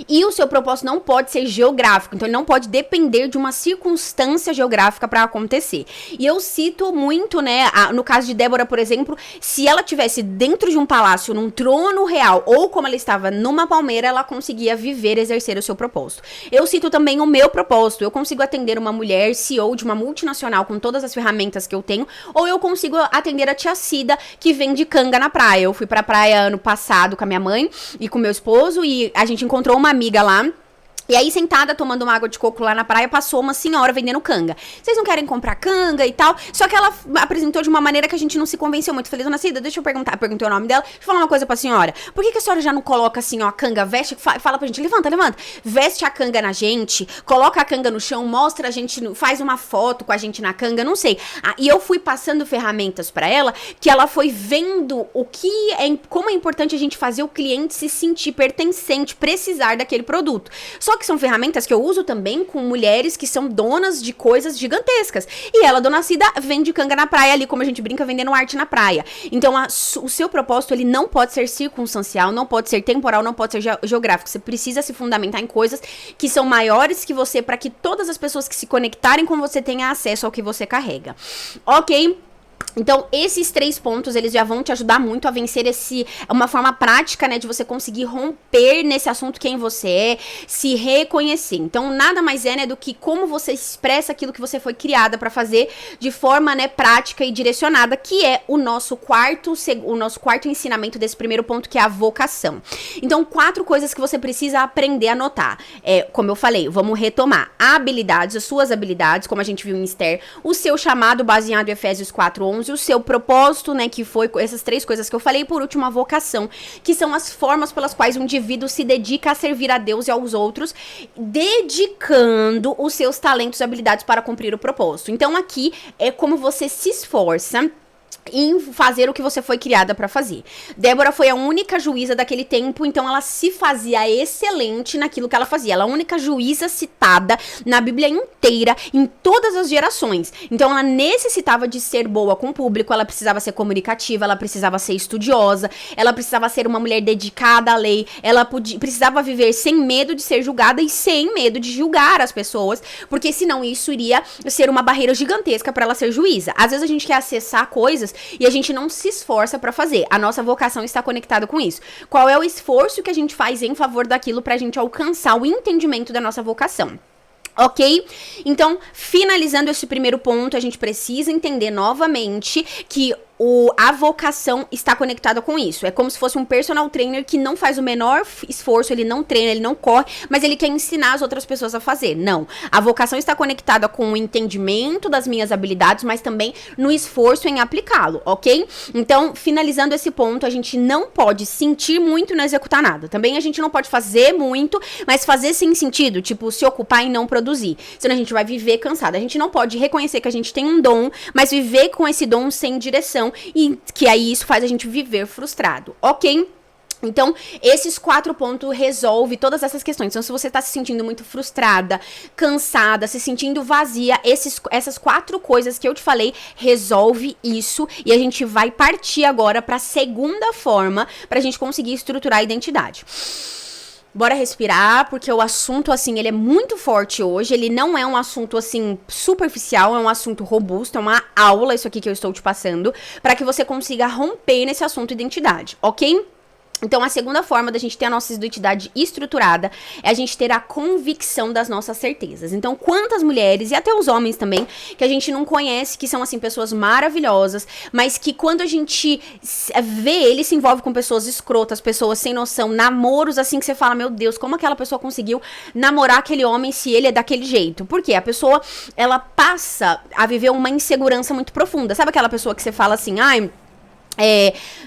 A: E o seu propósito não pode ser geográfico, então ele não pode depender de uma circunstância geográfica para acontecer. E eu cito muito, né, no caso de Débora, por exemplo, se ela tivesse dentro de um palácio, num trono real, ou como ela estava numa palmeira, ela conseguia viver, exercer o seu propósito. Eu cito também o meu propósito. Eu consigo atender uma mulher CEO de uma multinacional com todas as ferramentas que eu tenho, ou eu consigo atender a tia Cida, que vende canga na praia. Eu fui pra praia ano passado com a minha mãe e com meu esposo, e a gente encontrou uma amiga lá. E aí, sentada, tomando uma água de coco lá na praia, passou uma senhora vendendo canga. Vocês não querem comprar canga e tal? Só que ela apresentou de uma maneira que a gente não se convenceu muito. Falei, dona Cida, deixa eu perguntar. Perguntei o nome dela. Deixa eu falar uma coisa pra senhora. Por que a senhora já não coloca assim, ó, a canga, veste, fala pra gente, levanta. Veste a canga na gente, coloca a canga no chão, mostra a gente, faz uma foto com a gente na canga, não sei. E eu fui passando ferramentas pra ela, que ela foi vendo como é importante a gente fazer o cliente se sentir pertencente, precisar daquele produto. Só que são ferramentas que eu uso também com mulheres que são donas de coisas gigantescas. E ela, dona Cida, vende canga na praia ali, como a gente brinca, vendendo arte na praia. Então, o seu propósito, ele não pode ser circunstancial, não pode ser temporal, não pode ser geográfico. Você precisa se fundamentar em coisas que são maiores que você, para que todas as pessoas que se conectarem com você tenham acesso ao que você carrega. Ok? Então, esses 3 pontos, eles já vão te ajudar muito a vencer uma forma prática, né, de você conseguir romper nesse assunto quem você é, se reconhecer. Então, nada mais é, né, do que como você expressa aquilo que você foi criada pra fazer de forma, né, prática e direcionada, que é o nosso quarto ensinamento desse primeiro ponto, que é a vocação. Então, 4 coisas que você precisa aprender a notar. Como eu falei, vamos retomar. Habilidades, as suas habilidades, como a gente viu em Esther, o seu chamado baseado em Efésios 4:11, 11, o seu propósito, né, que foi essas 3 coisas que eu falei, e por último, a vocação, que são as formas pelas quais o indivíduo se dedica a servir a Deus e aos outros, dedicando os seus talentos e habilidades para cumprir o propósito. Então, aqui é como você se esforça em fazer o que você foi criada para fazer. Débora foi a única juíza daquele tempo, então ela se fazia excelente naquilo que ela fazia. Ela é a única juíza citada na Bíblia inteira, em todas as gerações. Então ela necessitava de ser boa com o público, ela precisava ser comunicativa, ela precisava ser estudiosa, ela precisava ser uma mulher dedicada à lei, ela precisava viver sem medo de ser julgada e sem medo de julgar as pessoas, porque senão isso iria ser uma barreira gigantesca para ela ser juíza. Às vezes a gente quer acessar coisas e a gente não se esforça pra fazer. A nossa vocação está conectada com isso. Qual é o esforço que a gente faz em favor daquilo pra gente alcançar o entendimento da nossa vocação? Ok? Então, finalizando esse primeiro ponto, a gente precisa entender novamente que a vocação está conectada com isso. É como se fosse um personal trainer que não faz o menor esforço, ele não treina, ele não corre, mas ele quer ensinar as outras pessoas a fazer. Não. A vocação está conectada com o entendimento das minhas habilidades, mas também no esforço em aplicá-lo, ok? Então, finalizando esse ponto, a gente não pode sentir muito e não executar nada. Também a gente não pode fazer muito, mas fazer sem sentido, tipo, se ocupar e não produzir. Senão a gente vai viver cansado. A gente não pode reconhecer que a gente tem um dom, mas viver com esse dom sem direção, e que aí isso faz a gente viver frustrado, ok? Então, esses 4 pontos resolvem todas essas questões. Então, se você tá se sentindo muito frustrada, cansada, se sentindo vazia, essas 4 coisas que eu te falei, resolve isso. E a gente vai partir agora pra segunda forma pra gente conseguir estruturar a identidade. Bora respirar, porque o assunto, assim, ele é muito forte hoje. Ele não é um assunto, assim, superficial, é um assunto robusto, é uma aula, isso aqui que eu estou te passando, para que você consiga romper nesse assunto identidade, ok? Então, a segunda forma da gente ter a nossa identidade estruturada é a gente ter a convicção das nossas certezas. Então, quantas mulheres, e até os homens também, que a gente não conhece, que são, assim, pessoas maravilhosas, mas que quando a gente vê, ele se envolve com pessoas escrotas, pessoas sem noção, namoros, assim, que você fala, meu Deus, como aquela pessoa conseguiu namorar aquele homem se ele é daquele jeito? Por quê? A pessoa, ela passa a viver uma insegurança muito profunda. Sabe aquela pessoa que você fala assim, ai...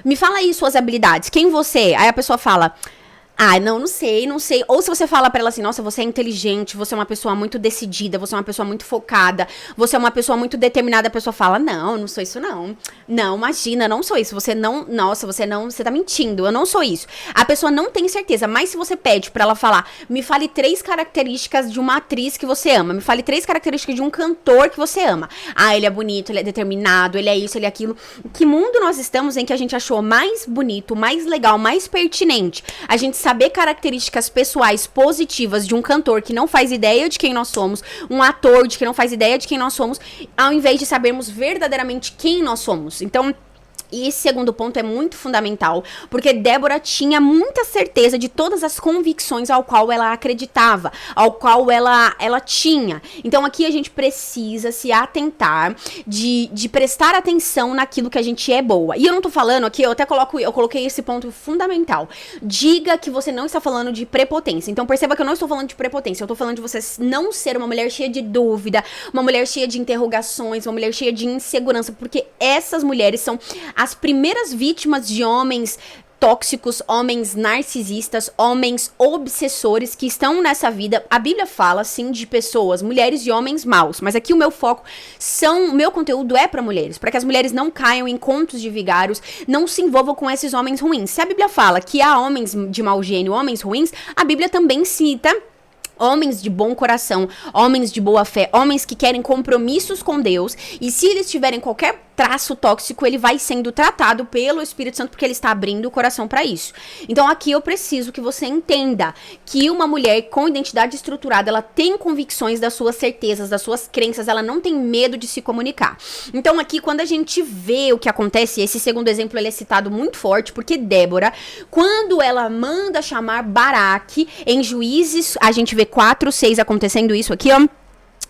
A: me fala aí suas habilidades, quem você é? Aí a pessoa fala, não sei. Ou se você fala pra ela assim, nossa, você é inteligente, você é uma pessoa muito decidida, você é uma pessoa muito focada, você é uma pessoa muito determinada, a pessoa fala, não sou isso não. Não, imagina, não sou isso. Você tá mentindo, eu não sou isso. A pessoa não tem certeza, mas se você pede pra ela falar, me fale 3 características de uma atriz que você ama, me fale 3 características de um cantor que você ama. Ele é bonito, ele é determinado, ele é isso, ele é aquilo. Que mundo nós estamos em que a gente achou mais bonito, mais legal, mais pertinente a gente saber características pessoais positivas de um cantor que não faz ideia de quem nós somos, um ator de que não faz ideia de quem nós somos, ao invés de sabermos verdadeiramente quem nós somos. Então, e esse segundo ponto é muito fundamental, porque Débora tinha muita certeza de todas as convicções ao qual ela acreditava, ao qual ela tinha. Então aqui a gente precisa se atentar de prestar atenção naquilo que a gente é boa. E eu não tô falando aqui, eu coloquei esse ponto fundamental. Diga que você não está falando de prepotência. Então perceba que eu não estou falando de prepotência, eu tô falando de você não ser uma mulher cheia de dúvida, uma mulher cheia de interrogações, uma mulher cheia de insegurança, porque essas mulheres são as primeiras vítimas de homens tóxicos, homens narcisistas, homens obsessores que estão nessa vida. A Bíblia fala, sim, de pessoas, mulheres e homens maus, mas aqui o meu foco o meu conteúdo é para mulheres, para que as mulheres não caiam em contos de vigários, não se envolvam com esses homens ruins. Se a Bíblia fala que há homens de mau gênio, homens ruins, a Bíblia também cita homens de bom coração, homens de boa fé, homens que querem compromissos com Deus, e se eles tiverem qualquer traço tóxico, ele vai sendo tratado pelo Espírito Santo, porque ele está abrindo o coração para isso. Então aqui eu preciso que você entenda que uma mulher com identidade estruturada, ela tem convicções das suas certezas, das suas crenças, ela não tem medo de se comunicar. Então aqui, quando a gente vê o que acontece, esse segundo exemplo ele é citado muito forte, porque Débora, quando ela manda chamar Baraque em Juízes, a gente vê 4:6 acontecendo isso aqui, ó.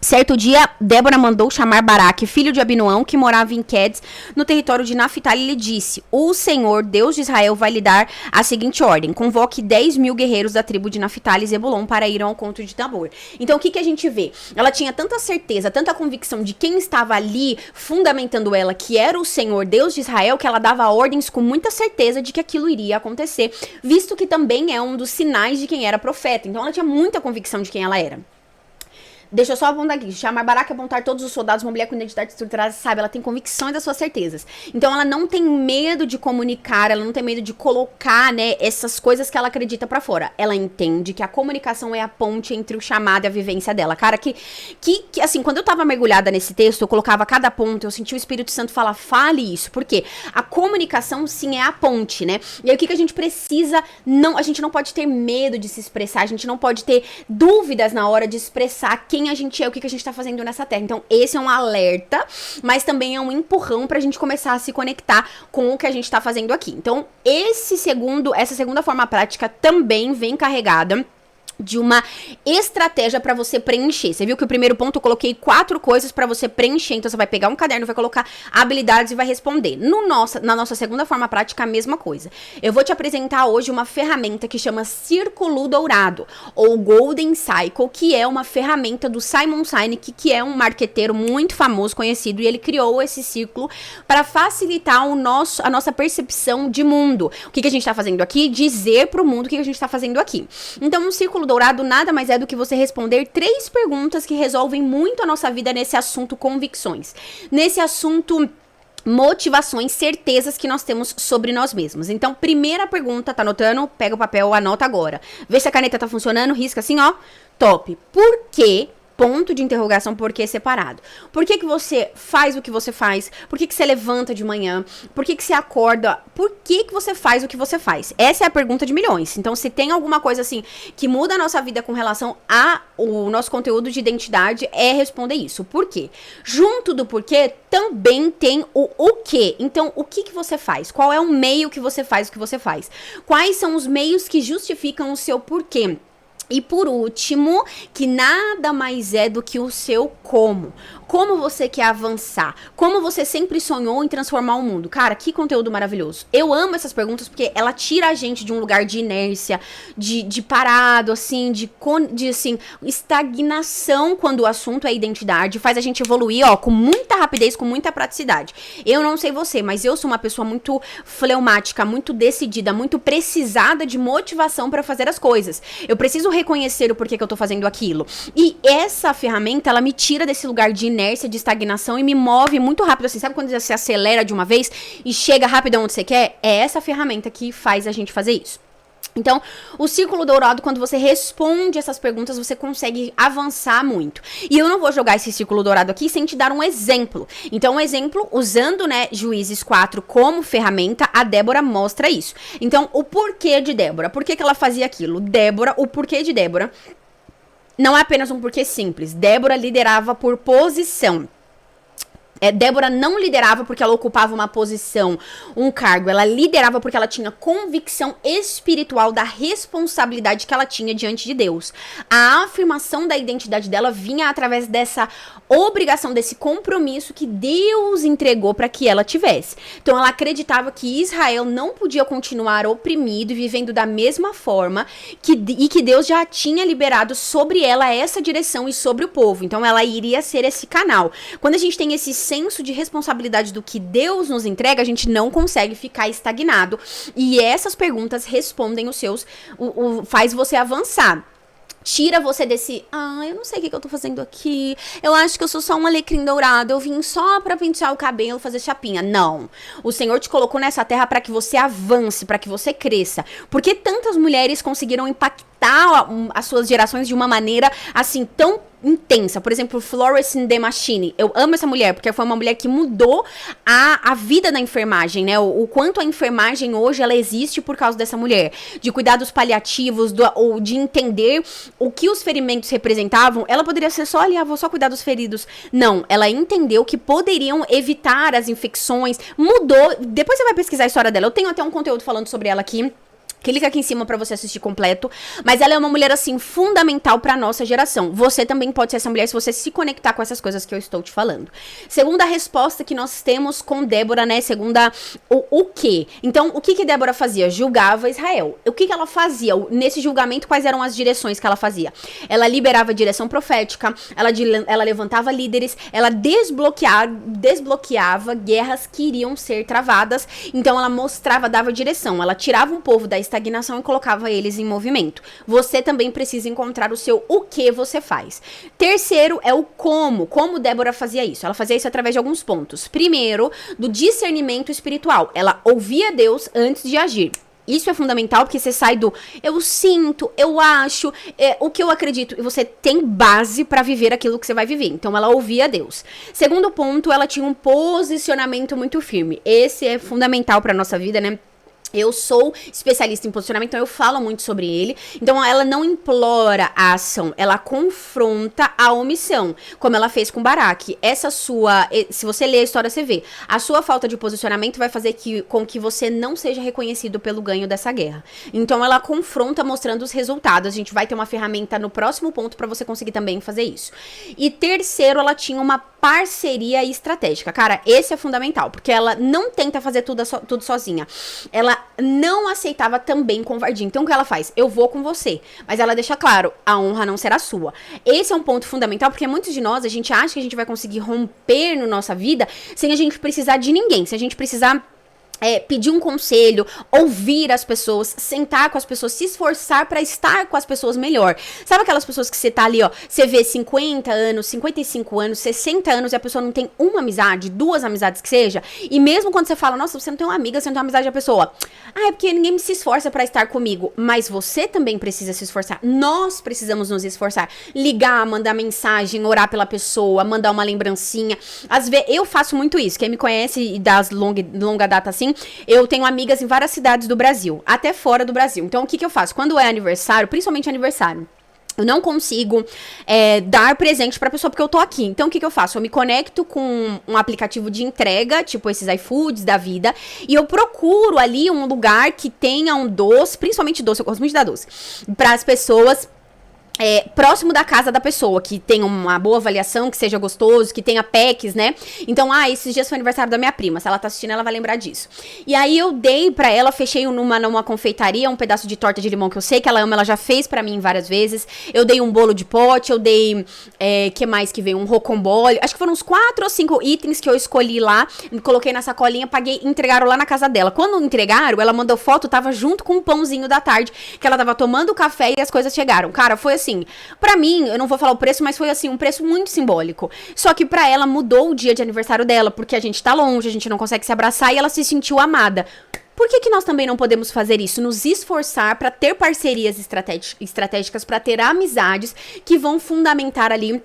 A: Certo dia, Débora mandou chamar Baraque, filho de Abinoão, que morava em Quedes, no território de Naftali, e lhe disse: o Senhor, Deus de Israel, vai lhe dar a seguinte ordem: convoque 10.000 guerreiros da tribo de Naftali e Zebulon para ir ao encontro de Tabor. Então, o que a gente vê? Ela tinha tanta certeza, tanta convicção de quem estava ali fundamentando ela, que era o Senhor, Deus de Israel, que ela dava ordens com muita certeza de que aquilo iria acontecer, visto que também é um dos sinais de quem era profeta. Então, ela tinha muita convicção de quem ela era. Deixa eu só apontar aqui. Chamar Baraque, apontar todos os soldados, uma mulher com identidade estruturada, sabe? Ela tem convicções das suas certezas. Então, ela não tem medo de comunicar, ela não tem medo de colocar, né, essas coisas que ela acredita pra fora. Ela entende que a comunicação é a ponte entre o chamado e a vivência dela. Cara, que assim, quando eu tava mergulhada nesse texto, eu colocava cada ponto, eu senti o Espírito Santo falar: fale isso. Por quê? A comunicação, sim, é a ponte, né? E aí, o que a gente precisa? A gente não pode ter medo de se expressar, a gente não pode ter dúvidas na hora de expressar quem a gente é, o que a gente tá fazendo nessa terra. Então, esse é um alerta, mas também é um empurrão pra gente começar a se conectar com o que a gente tá fazendo aqui. Então, essa segunda forma prática também vem carregada de uma estratégia pra você preencher. Você viu que o primeiro ponto eu coloquei 4 coisas pra você preencher. Então, você vai pegar um caderno, vai colocar habilidades e vai responder. Na nossa segunda forma prática, a mesma coisa. Eu vou te apresentar hoje uma ferramenta que chama Círculo Dourado, ou Golden Cycle, que é uma ferramenta do Simon Sinek, que é um marqueteiro muito famoso, conhecido, e ele criou esse círculo para facilitar a nossa percepção de mundo. O que a gente tá fazendo aqui? Dizer pro mundo o que a gente tá fazendo aqui. Então, um círculo dourado nada mais é do que você responder 3 perguntas que resolvem muito a nossa vida nesse assunto convicções. Nesse assunto motivações, certezas que nós temos sobre nós mesmos. Então, primeira pergunta, tá anotando? Pega o papel, anota agora. Vê se a caneta tá funcionando, risca assim, ó. Top. Por quê? Ponto de interrogação, por que separado? Por que você faz o que você faz? Por que você levanta de manhã? Por que você acorda? Por que você faz o que você faz? Essa é a pergunta de milhões. Então, se tem alguma coisa assim que muda a nossa vida com relação ao nosso conteúdo de identidade, é responder isso. Por quê? Junto do porquê, também tem o quê. Então, o que você faz? Qual é o meio que você faz o que você faz? Quais são os meios que justificam o seu porquê? E por último, que nada mais é do que o seu como. Como você quer avançar? Como você sempre sonhou em transformar o mundo? Cara, que conteúdo maravilhoso. Eu amo essas perguntas porque ela tira a gente de um lugar de inércia, de parado, assim, de assim, estagnação quando o assunto é identidade. Faz a gente evoluir, ó, com muita rapidez, com muita praticidade. Eu não sei você, mas eu sou uma pessoa muito fleumática, muito decidida, muito precisada de motivação para fazer as coisas. Eu preciso reconhecer o porquê que eu tô fazendo aquilo. E essa ferramenta, ela me tira desse lugar de inércia, de estagnação e me move muito rápido, assim, sabe quando você acelera de uma vez e chega rápido onde você quer? É essa ferramenta que faz a gente fazer isso. Então, o círculo dourado, quando você responde essas perguntas, você consegue avançar muito. E eu não vou jogar esse círculo dourado aqui sem te dar um exemplo. Então, um exemplo, usando, né, Juízes 4 como ferramenta, a Débora mostra isso. Então, o porquê de Débora. Por que ela fazia aquilo? Débora, o porquê de Débora não é apenas um porquê simples. Débora liderava por posição. Débora não liderava porque ela ocupava uma posição, um cargo. Ela liderava porque ela tinha convicção espiritual da responsabilidade que ela tinha diante de Deus. A afirmação da identidade dela vinha através dessa obrigação, desse compromisso que Deus entregou para que ela tivesse. Então, ela acreditava que Israel não podia continuar oprimido e vivendo da mesma forma e que Deus já tinha liberado sobre ela essa direção e sobre o povo. Então, ela iria ser esse canal. Quando a gente tem esse senso de responsabilidade do que Deus nos entrega, a gente não consegue ficar estagnado. E essas perguntas respondem os seus, faz você avançar. Tira você desse, eu não sei o que eu tô fazendo aqui, eu acho que eu sou só um alecrim dourado, eu vim só pra pentear o cabelo, fazer chapinha. Não, o Senhor te colocou nessa terra pra que você avance, pra que você cresça. Porque tantas mulheres conseguiram impactar as suas gerações de uma maneira, assim, tão intensa. Por exemplo, Florence The Machine. Eu amo essa mulher, porque foi uma mulher que mudou a vida da enfermagem, né? O quanto a enfermagem hoje, ela existe por causa dessa mulher. De cuidados paliativos, ou de entender o que os ferimentos representavam. Ela poderia ser só ali, vou só cuidar dos feridos. Não, ela entendeu que poderiam evitar as infecções. Mudou. Depois você vai pesquisar a história dela. Eu tenho até um conteúdo falando sobre ela aqui Clica aqui em cima pra você assistir completo. Mas ela é uma mulher, assim, fundamental pra nossa geração. Você também pode ser essa mulher se você se conectar com essas coisas que eu estou te falando. Segunda resposta que nós temos com Débora, né? Segunda, o quê? Então, o que Débora fazia? Julgava Israel. O que ela fazia? Nesse julgamento, quais eram as direções que ela fazia? Ela liberava a direção profética, ela levantava líderes, ela desbloqueava guerras que iriam ser travadas. Então, ela mostrava, dava direção. Ela tirava um povo da estagnação e colocava eles em movimento. Você também precisa encontrar o seu o que você faz. Terceiro é o como. Como Débora fazia isso? Ela fazia isso através de alguns pontos. Primeiro, do discernimento espiritual. Ela ouvia Deus antes de agir. Isso é fundamental porque você sai do eu sinto, eu acho, o que eu acredito. E você tem base pra viver aquilo que você vai viver. Então ela ouvia Deus. Segundo ponto, ela tinha um posicionamento muito firme. Esse é fundamental pra nossa vida, né? Eu sou especialista em posicionamento, então eu falo muito sobre ele. Então ela não implora a ação, ela confronta a omissão, como ela fez com Baraque. Se você ler a história, você vê. A sua falta de posicionamento vai fazer com que você não seja reconhecido pelo ganho dessa guerra. Então ela confronta mostrando os resultados. A gente vai ter uma ferramenta no próximo ponto para você conseguir também fazer isso. E terceiro, ela tinha uma parceria estratégica. Cara, esse é fundamental, porque ela não tenta fazer tudo sozinha. Ela não aceitava também covardia. Então, o que ela faz? Eu vou com você. Mas ela deixa claro, a honra não será sua. Esse é um ponto fundamental, porque muitos de nós, a gente acha que a gente vai conseguir romper na nossa vida sem a gente precisar de ninguém. Se a gente precisar pedir um conselho, ouvir as pessoas, sentar com as pessoas, se esforçar pra estar com as pessoas melhor. Sabe aquelas pessoas que você tá ali, ó, você vê 50 anos, 55 anos, 60 anos e a pessoa não tem uma amizade, duas amizades que seja, e mesmo quando você fala, nossa, você não tem uma amiga, você não tem uma amizade, a pessoa, é porque ninguém se esforça pra estar comigo, mas você também precisa se esforçar, nós precisamos nos esforçar, ligar, mandar mensagem, orar pela pessoa, mandar uma lembrancinha, às vezes, eu faço muito isso, quem me conhece e das longa data assim, eu tenho amigas em várias cidades do Brasil, até fora do Brasil. Então, o que eu faço? Quando é aniversário, principalmente aniversário, eu não consigo dar presente pra pessoa porque eu tô aqui. Então, o que eu faço? Eu me conecto com um aplicativo de entrega, tipo esses iFoods da vida, e eu procuro ali um lugar que tenha um doce, principalmente doce, eu gosto muito de dar doce, pras pessoas próximo da casa da pessoa, que tenha uma boa avaliação, que seja gostoso, que tenha packs, né? Então, esses dias foi aniversário da minha prima. Se ela tá assistindo, ela vai lembrar disso. E aí, eu dei pra ela, fechei numa confeitaria, um pedaço de torta de limão que eu sei que ela ama, ela já fez pra mim várias vezes. Eu dei um bolo de pote, eu dei, que mais que veio? Um rocambole. Acho que foram uns 4 ou 5 itens que eu escolhi lá, coloquei na sacolinha, paguei, entregaram lá na casa dela. Quando entregaram, ela mandou foto, tava junto com um pãozinho da tarde, que ela tava tomando café e as coisas chegaram. Cara, foi assim, pra mim, eu não vou falar o preço, mas foi assim, um preço muito simbólico. Só que pra ela mudou o dia de aniversário dela, porque a gente tá longe, a gente não consegue se abraçar e ela se sentiu amada. Por que nós também não podemos fazer isso? Nos esforçar pra ter parcerias estratégicas, pra ter amizades que vão fundamentar ali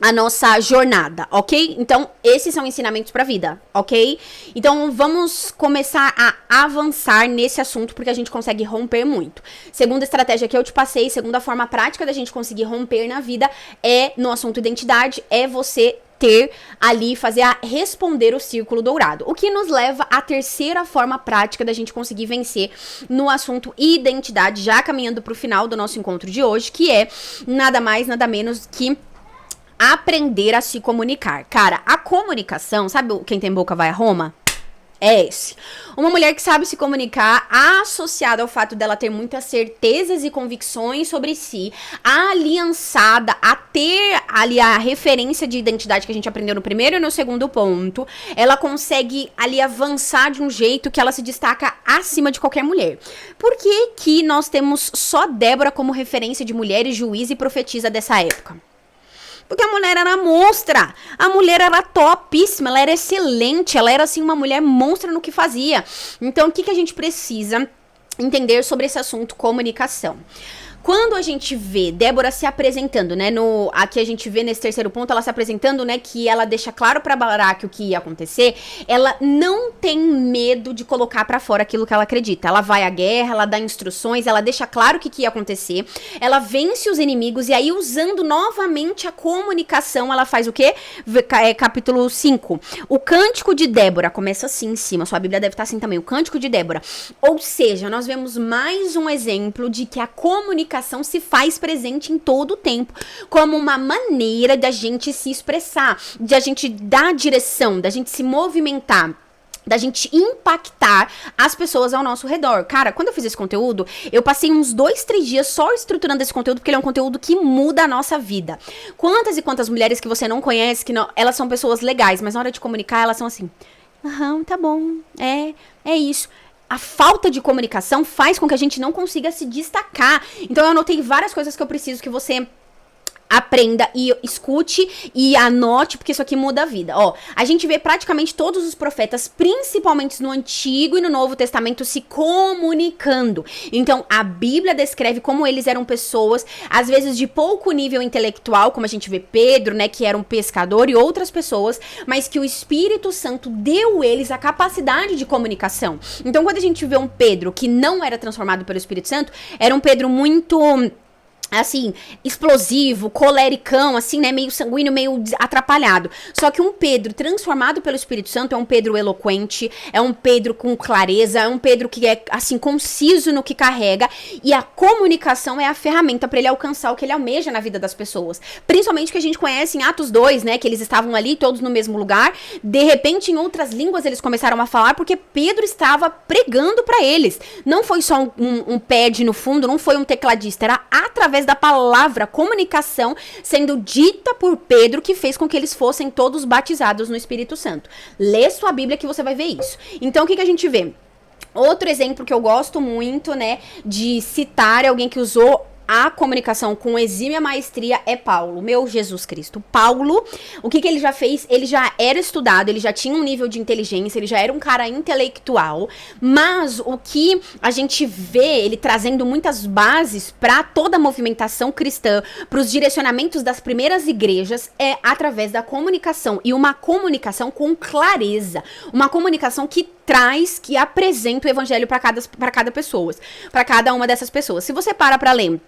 A: a nossa jornada, ok? Então, esses são ensinamentos pra vida, ok? Então, vamos começar a avançar nesse assunto, porque a gente consegue romper muito. Segunda estratégia que eu te passei, segunda forma prática da gente conseguir romper na vida no assunto identidade, é você responder o círculo dourado. O que nos leva à terceira forma prática da gente conseguir vencer no assunto identidade, já caminhando pro final do nosso encontro de hoje, que é nada mais, nada menos que aprender a se comunicar. Cara, a comunicação, sabe quem tem boca vai a Roma? É esse. Uma mulher que sabe se comunicar, associada ao fato dela ter muitas certezas e convicções sobre si, aliançada a ter ali a referência de identidade que a gente aprendeu no primeiro e no segundo ponto, ela consegue ali avançar de um jeito que ela se destaca acima de qualquer mulher. Por que nós temos só Débora como referência de mulher e juiz e profetisa dessa época? Porque a mulher era monstra, a mulher era topíssima, ela era excelente, ela era assim uma mulher monstra no que fazia. Então o que a gente precisa entender sobre esse assunto comunicação? Quando a gente vê Débora se apresentando, né, aqui a gente vê nesse terceiro ponto, ela se apresentando, né, que ela deixa claro pra Baraque o que ia acontecer, ela não tem medo de colocar pra fora aquilo que ela acredita. Ela vai à guerra, ela dá instruções, ela deixa claro o que ia acontecer, ela vence os inimigos e aí usando novamente a comunicação, ela faz o quê? Capítulo 5. O cântico de Débora, começa assim em cima, sua Bíblia deve estar assim também, o cântico de Débora. Ou seja, nós vemos mais um exemplo de que a comunicação se faz presente em todo o tempo, como uma maneira da gente se expressar, de a gente dar direção, da gente se movimentar, da gente impactar as pessoas ao nosso redor. Cara, quando eu fiz esse conteúdo, eu passei uns 2, 3 dias só estruturando esse conteúdo, porque ele é um conteúdo que muda a nossa vida. Quantas e quantas mulheres que você não conhece, que não, elas são pessoas legais, mas na hora de comunicar, elas são assim, aham, tá bom, é isso. A falta de comunicação faz com que a gente não consiga se destacar. Então eu anotei várias coisas que eu preciso que você aprenda e escute e anote, porque isso aqui muda a vida. Ó, a gente vê praticamente todos os profetas, principalmente no Antigo e no Novo Testamento, se comunicando. Então, a Bíblia descreve como eles eram pessoas, às vezes de pouco nível intelectual, como a gente vê Pedro, né, que era um pescador, e outras pessoas, mas que o Espírito Santo deu eles a capacidade de comunicação. Então, quando a gente vê um Pedro que não era transformado pelo Espírito Santo, era um Pedro muito, assim, explosivo, colericão, assim, né, meio sanguíneo, meio atrapalhado. Só que um Pedro transformado pelo Espírito Santo é um Pedro eloquente, é um Pedro com clareza, é um Pedro que é, assim, conciso no que carrega, e a comunicação é a ferramenta para ele alcançar o que ele almeja na vida das pessoas. Principalmente que a gente conhece em Atos 2, né, que eles estavam ali todos no mesmo lugar, de repente em outras línguas eles começaram a falar porque Pedro estava pregando para eles. Não foi só um pad no fundo, não foi um tecladista, era através da palavra, comunicação sendo dita por Pedro, que fez com que eles fossem todos batizados no Espírito Santo. Lê sua Bíblia que você vai ver isso. Então, o que a gente vê? Outro exemplo que eu gosto muito, né, de citar, é alguém que usou a comunicação com exímia maestria, é Paulo, meu Jesus Cristo. Paulo, o que ele já fez? Ele já era estudado, ele já tinha um nível de inteligência, ele já era um cara intelectual, mas o que a gente vê ele trazendo muitas bases para toda a movimentação cristã, para os direcionamentos das primeiras igrejas, é através da comunicação, e uma comunicação com clareza, uma comunicação que traz, que apresenta o evangelho para cada pessoa, para cada uma dessas pessoas. Se você para ler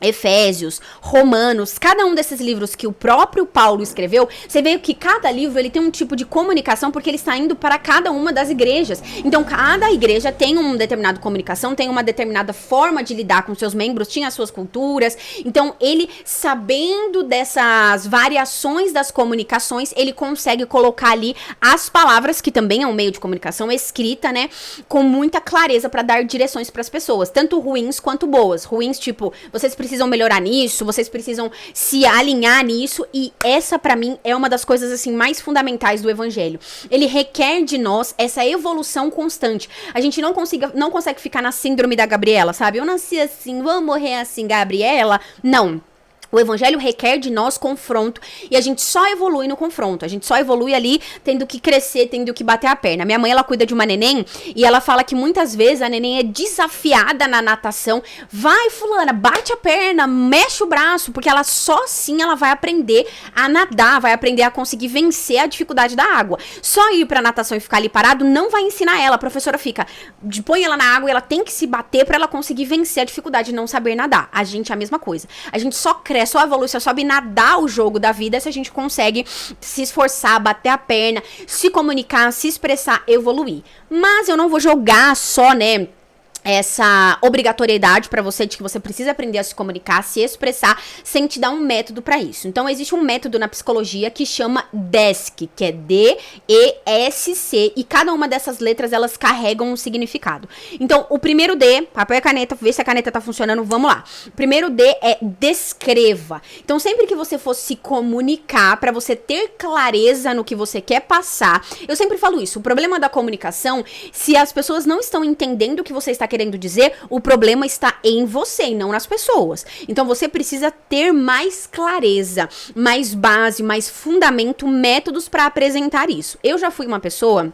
A: Efésios, Romanos, cada um desses livros que o próprio Paulo escreveu, você vê que cada livro ele tem um tipo de comunicação, porque ele está indo para cada uma das igrejas. Então, cada igreja tem uma determinada comunicação, tem uma determinada forma de lidar com seus membros, tinha as suas culturas. Então, ele, sabendo dessas variações das comunicações, ele consegue colocar ali as palavras, que também é um meio de comunicação escrita, né, com muita clareza para dar direções para as pessoas, tanto ruins quanto boas. Ruins, tipo, vocês precisam melhorar nisso, vocês precisam se alinhar nisso, e essa pra mim é uma das coisas assim mais fundamentais do evangelho. Ele requer de nós essa evolução constante. A gente não consegue ficar na síndrome da Gabriela, sabe? Eu nasci assim, vou morrer assim, Gabriela. Não. O evangelho requer de nós confronto, e a gente só evolui no confronto, a gente só evolui ali tendo que crescer, tendo que bater a perna. Minha mãe, ela cuida de uma neném, e ela fala que muitas vezes a neném é desafiada na natação. Vai, fulana, bate a perna, mexe o braço, porque ela só assim ela vai aprender a nadar, vai aprender a conseguir vencer a dificuldade da água. Só ir pra natação e ficar ali parado não vai ensinar ela. A professora fica, põe ela na água e ela tem que se bater pra ela conseguir vencer a dificuldade de não saber nadar. A gente é a mesma coisa. A gente só cresce, só evolui, só sobe nadar o jogo da vida se a gente consegue se esforçar, bater a perna, se comunicar, se expressar, evoluir. Mas eu não vou jogar só, né, essa obrigatoriedade pra você de que você precisa aprender a se comunicar, se expressar, sem te dar um método pra isso. Então, existe um método na psicologia que chama DESC, que é D-E-S-C, e cada uma dessas letras, elas carregam um significado. Então, o primeiro D, papel e caneta, vê se a caneta tá funcionando, vamos lá. O primeiro D é descreva. Então, sempre que você for se comunicar, pra você ter clareza no que você quer passar, eu sempre falo isso, o problema da comunicação, se as pessoas não estão entendendo o que você está querendo dizer, o problema está em você e não nas pessoas. Então você precisa ter mais clareza, mais base, mais fundamento, métodos para apresentar isso. Eu já fui uma pessoa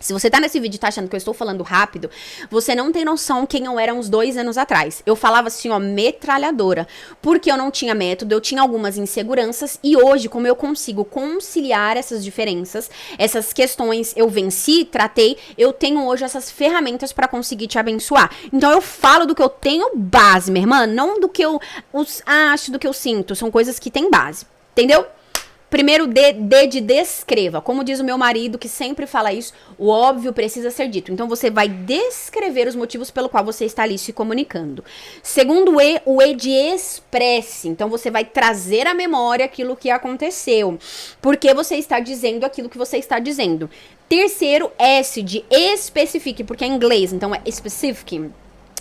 A: Se você tá nesse vídeo e tá achando que eu estou falando rápido, você não tem noção quem eu era uns 2 anos atrás. Eu falava assim, ó, metralhadora. Porque eu não tinha método, eu tinha algumas inseguranças. E hoje, como eu consigo conciliar essas diferenças, essas questões eu venci, tratei, eu tenho hoje essas ferramentas pra conseguir te abençoar. Então eu falo do que eu tenho base, minha irmã, não do que eu acho, do que eu sinto. São coisas que têm base, entendeu? Primeiro, D de descreva. Como diz o meu marido, que sempre fala isso, o óbvio precisa ser dito. Então, você vai descrever os motivos pelo qual você está ali se comunicando. Segundo E, o E de expresse. Então, você vai trazer à memória aquilo que aconteceu. Porque você está dizendo aquilo que você está dizendo. Terceiro, S de especifique, porque é em inglês, então é specific.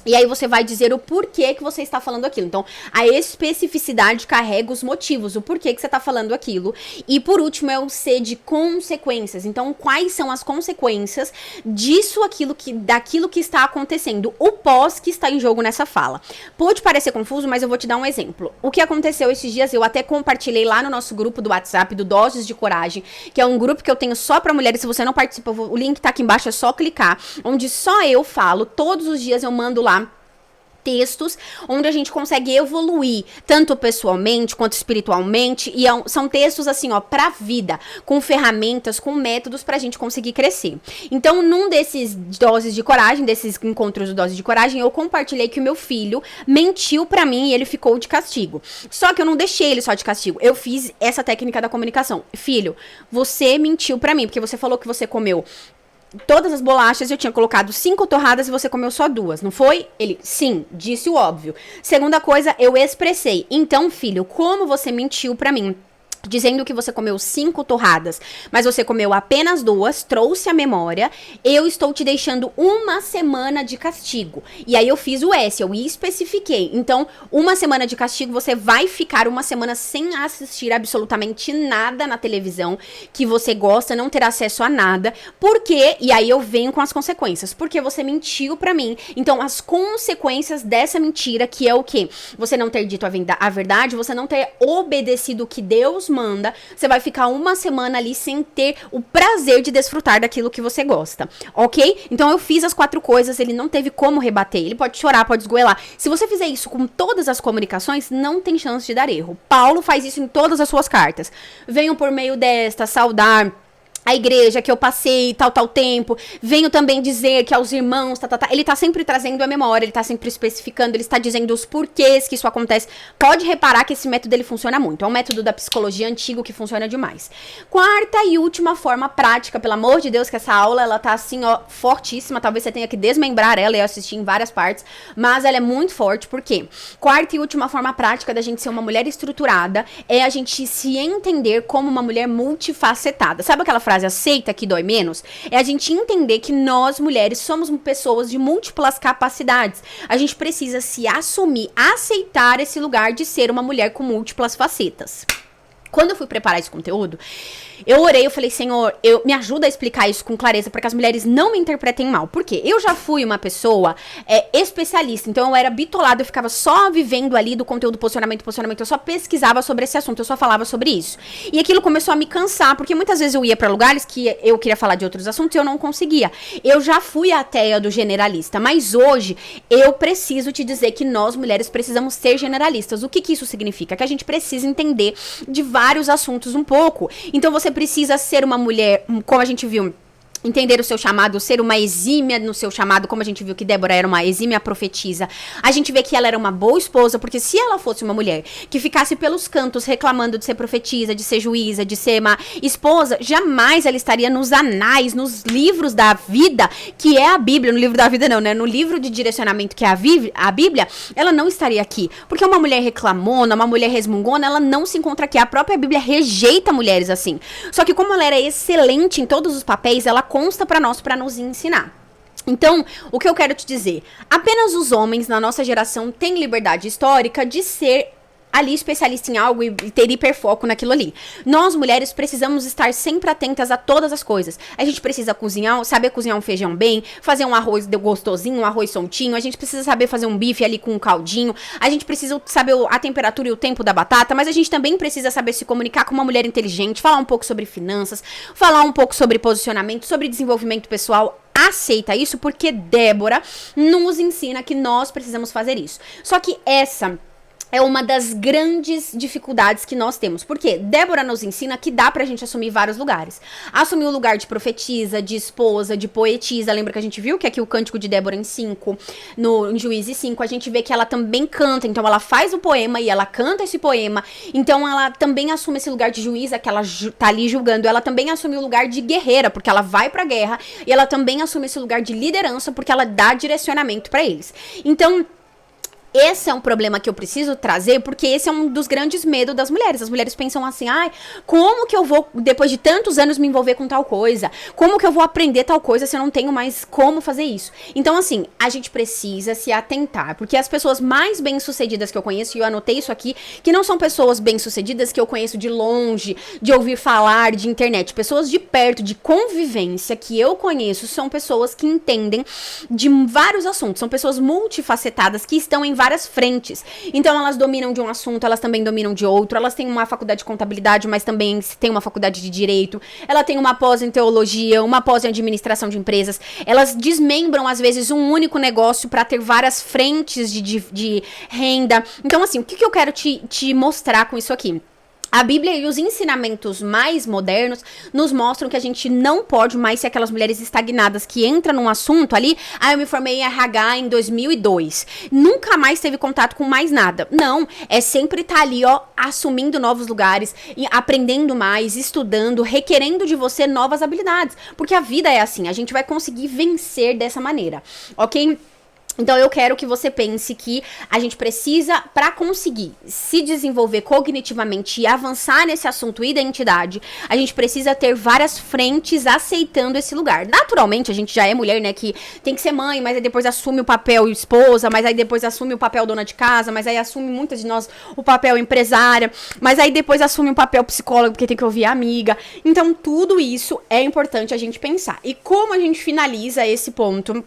A: E aí você vai dizer o porquê que você está falando aquilo. Então, a especificidade carrega os motivos, o porquê que você está falando aquilo. E por último é o C de consequências. Então, quais são as consequências daquilo que está acontecendo? O pós que está em jogo nessa fala. Pode parecer confuso, mas eu vou te dar um exemplo. O que aconteceu esses dias, eu até compartilhei lá no nosso grupo do WhatsApp, do Doses de Coragem, que é um grupo que eu tenho só para mulheres. Se você não participa, o link tá aqui embaixo, é só clicar. Onde só eu falo, todos os dias eu mando lá textos onde a gente consegue evoluir, tanto pessoalmente quanto espiritualmente, e são textos assim, ó, pra vida, com ferramentas, com métodos pra gente conseguir crescer. Então, num desses doses de coragem, desses encontros de doses de coragem, eu compartilhei que o meu filho mentiu pra mim e ele ficou de castigo. Só que eu não deixei ele só de castigo, eu fiz essa técnica da comunicação. Filho, você mentiu pra mim, porque você falou que você comeu todas as bolachas, eu tinha colocado 5 torradas e você comeu só 2, não foi? Ele, sim, disse o óbvio. Segunda coisa, eu expressei. Então, filho, como você mentiu pra mim? Dizendo que você comeu 5 torradas, mas você comeu apenas 2, trouxe a memória, eu estou te deixando 1 semana de castigo. E aí eu fiz o S, eu especifiquei. Então, 1 semana de castigo, você vai ficar 1 semana sem assistir absolutamente nada na televisão que você gosta, não ter acesso a nada. Por quê? E aí eu venho com as consequências. Porque você mentiu pra mim. Então, as consequências dessa mentira, que é o quê? Você não ter dito a verdade, você não ter obedecido o que Deus manda, você vai ficar 1 semana ali sem ter o prazer de desfrutar daquilo que você gosta, ok? Então eu fiz as 4 coisas, ele não teve como rebater, ele pode chorar, pode esgoelar. Se você fizer isso com todas as comunicações, não tem chance de dar erro. Paulo faz isso em todas as suas cartas. Venham por meio desta saudar a igreja que eu passei tal tempo, venho também dizer que aos irmãos, ele tá sempre trazendo a memória, ele tá sempre especificando, ele está dizendo os porquês que isso acontece. Pode reparar que esse método ele funciona muito, é um método da psicologia antigo que funciona demais. Quarta e última forma prática, pelo amor de Deus, que essa aula ela tá assim, ó, fortíssima, talvez você tenha que desmembrar ela e assistir em várias partes, mas ela é muito forte, por quê? Quarta e última forma prática da gente ser uma mulher estruturada é a gente se entender como uma mulher multifacetada. Sabe aquela frase aceita que dói menos? É a gente entender que nós, mulheres, somos pessoas de múltiplas capacidades. A gente precisa se assumir, aceitar esse lugar de ser uma mulher com múltiplas facetas. Quando eu fui preparar esse conteúdo, eu orei, eu falei, Senhor, me ajuda a explicar isso com clareza para que as mulheres não me interpretem mal. Por quê? Eu já fui uma pessoa especialista, então eu era bitolada, eu ficava só vivendo ali do conteúdo posicionamento, eu só pesquisava sobre esse assunto, eu só falava sobre isso. E aquilo começou a me cansar, porque muitas vezes eu ia para lugares que eu queria falar de outros assuntos e eu não conseguia. Eu já fui a ateia do generalista, mas hoje eu preciso te dizer que nós, mulheres, precisamos ser generalistas. O que isso significa? Que a gente precisa entender de vários assuntos um pouco. Então você precisa ser uma mulher, como a gente viu, entender o seu chamado, ser uma exímia no seu chamado, como a gente viu que Débora era uma exímia profetisa. A gente vê que ela era uma boa esposa, porque se ela fosse uma mulher que ficasse pelos cantos reclamando de ser profetisa, de ser juíza, de ser uma esposa, jamais ela estaria nos anais, nos livros da vida, que é a Bíblia. No livro da vida não, né? No livro de direcionamento, que é a Bíblia, ela não estaria aqui. Porque uma mulher reclamona, uma mulher resmungona, ela não se encontra aqui. A própria Bíblia rejeita mulheres assim. Só que como ela era excelente em todos os papéis, ela consta pra nós pra nos ensinar. Então, o que eu quero te dizer? Apenas os homens na nossa geração têm liberdade histórica de ser ali especialista em algo e ter hiperfoco naquilo ali. Nós, mulheres, precisamos estar sempre atentas a todas as coisas. A gente precisa cozinhar, saber cozinhar um feijão bem, fazer um arroz gostosinho, um arroz soltinho, a gente precisa saber fazer um bife ali com um caldinho, a gente precisa saber a temperatura e o tempo da batata, mas a gente também precisa saber se comunicar com uma mulher inteligente, falar um pouco sobre finanças, falar um pouco sobre posicionamento, sobre desenvolvimento pessoal. Aceita isso porque Débora nos ensina que nós precisamos fazer isso. Só que essa é uma das grandes dificuldades que nós temos. Porque Débora nos ensina que dá pra gente assumir vários lugares. Assumir o lugar de profetisa, de esposa, de poetisa. Lembra que a gente viu que aqui o Cântico de Débora em 5, em Juízes 5, a gente vê que ela também canta. Então ela faz o poema e ela canta esse poema. Então ela também assume esse lugar de juíza, que ela tá ali julgando. Ela também assume o lugar de guerreira, porque ela vai pra guerra. E ela também assume esse lugar de liderança, porque ela dá direcionamento pra eles. Então, esse é um problema que eu preciso trazer, porque esse é um dos grandes medos das mulheres. As mulheres pensam assim, como que eu vou, depois de tantos anos, me envolver com tal coisa? Como que eu vou aprender tal coisa se eu não tenho mais como fazer isso? Então, assim, a gente precisa se atentar, porque as pessoas mais bem-sucedidas que eu conheço, e eu anotei isso aqui, que não são pessoas bem-sucedidas que eu conheço de longe, de ouvir falar, de internet. Pessoas de perto, de convivência, que eu conheço, são pessoas que entendem de vários assuntos. São pessoas multifacetadas que estão em várias frentes. Então elas dominam de um assunto, elas também dominam de outro, elas têm uma faculdade de contabilidade, mas também têm uma faculdade de direito, ela tem uma pós em teologia, uma pós em administração de empresas, elas desmembram às vezes um único negócio para ter várias frentes de renda. Então assim, o que eu quero te mostrar com isso aqui? A Bíblia e os ensinamentos mais modernos nos mostram que a gente não pode mais ser aquelas mulheres estagnadas que entram num assunto ali, eu me formei em RH em 2002. Nunca mais teve contato com mais nada. Não, é sempre estar ali, assumindo novos lugares, aprendendo mais, estudando, requerendo de você novas habilidades. Porque a vida é assim, a gente vai conseguir vencer dessa maneira, ok? Então eu quero que você pense que a gente precisa, para conseguir se desenvolver cognitivamente e avançar nesse assunto identidade, a gente precisa ter várias frentes aceitando esse lugar. Naturalmente, a gente já é mulher, né, que tem que ser mãe, mas aí depois assume o papel esposa, mas aí depois assume o papel dona de casa, mas aí assume muitas de nós o papel empresária, mas aí depois assume o papel psicólogo, porque tem que ouvir a amiga. Então tudo isso é importante a gente pensar. E como a gente finaliza esse ponto?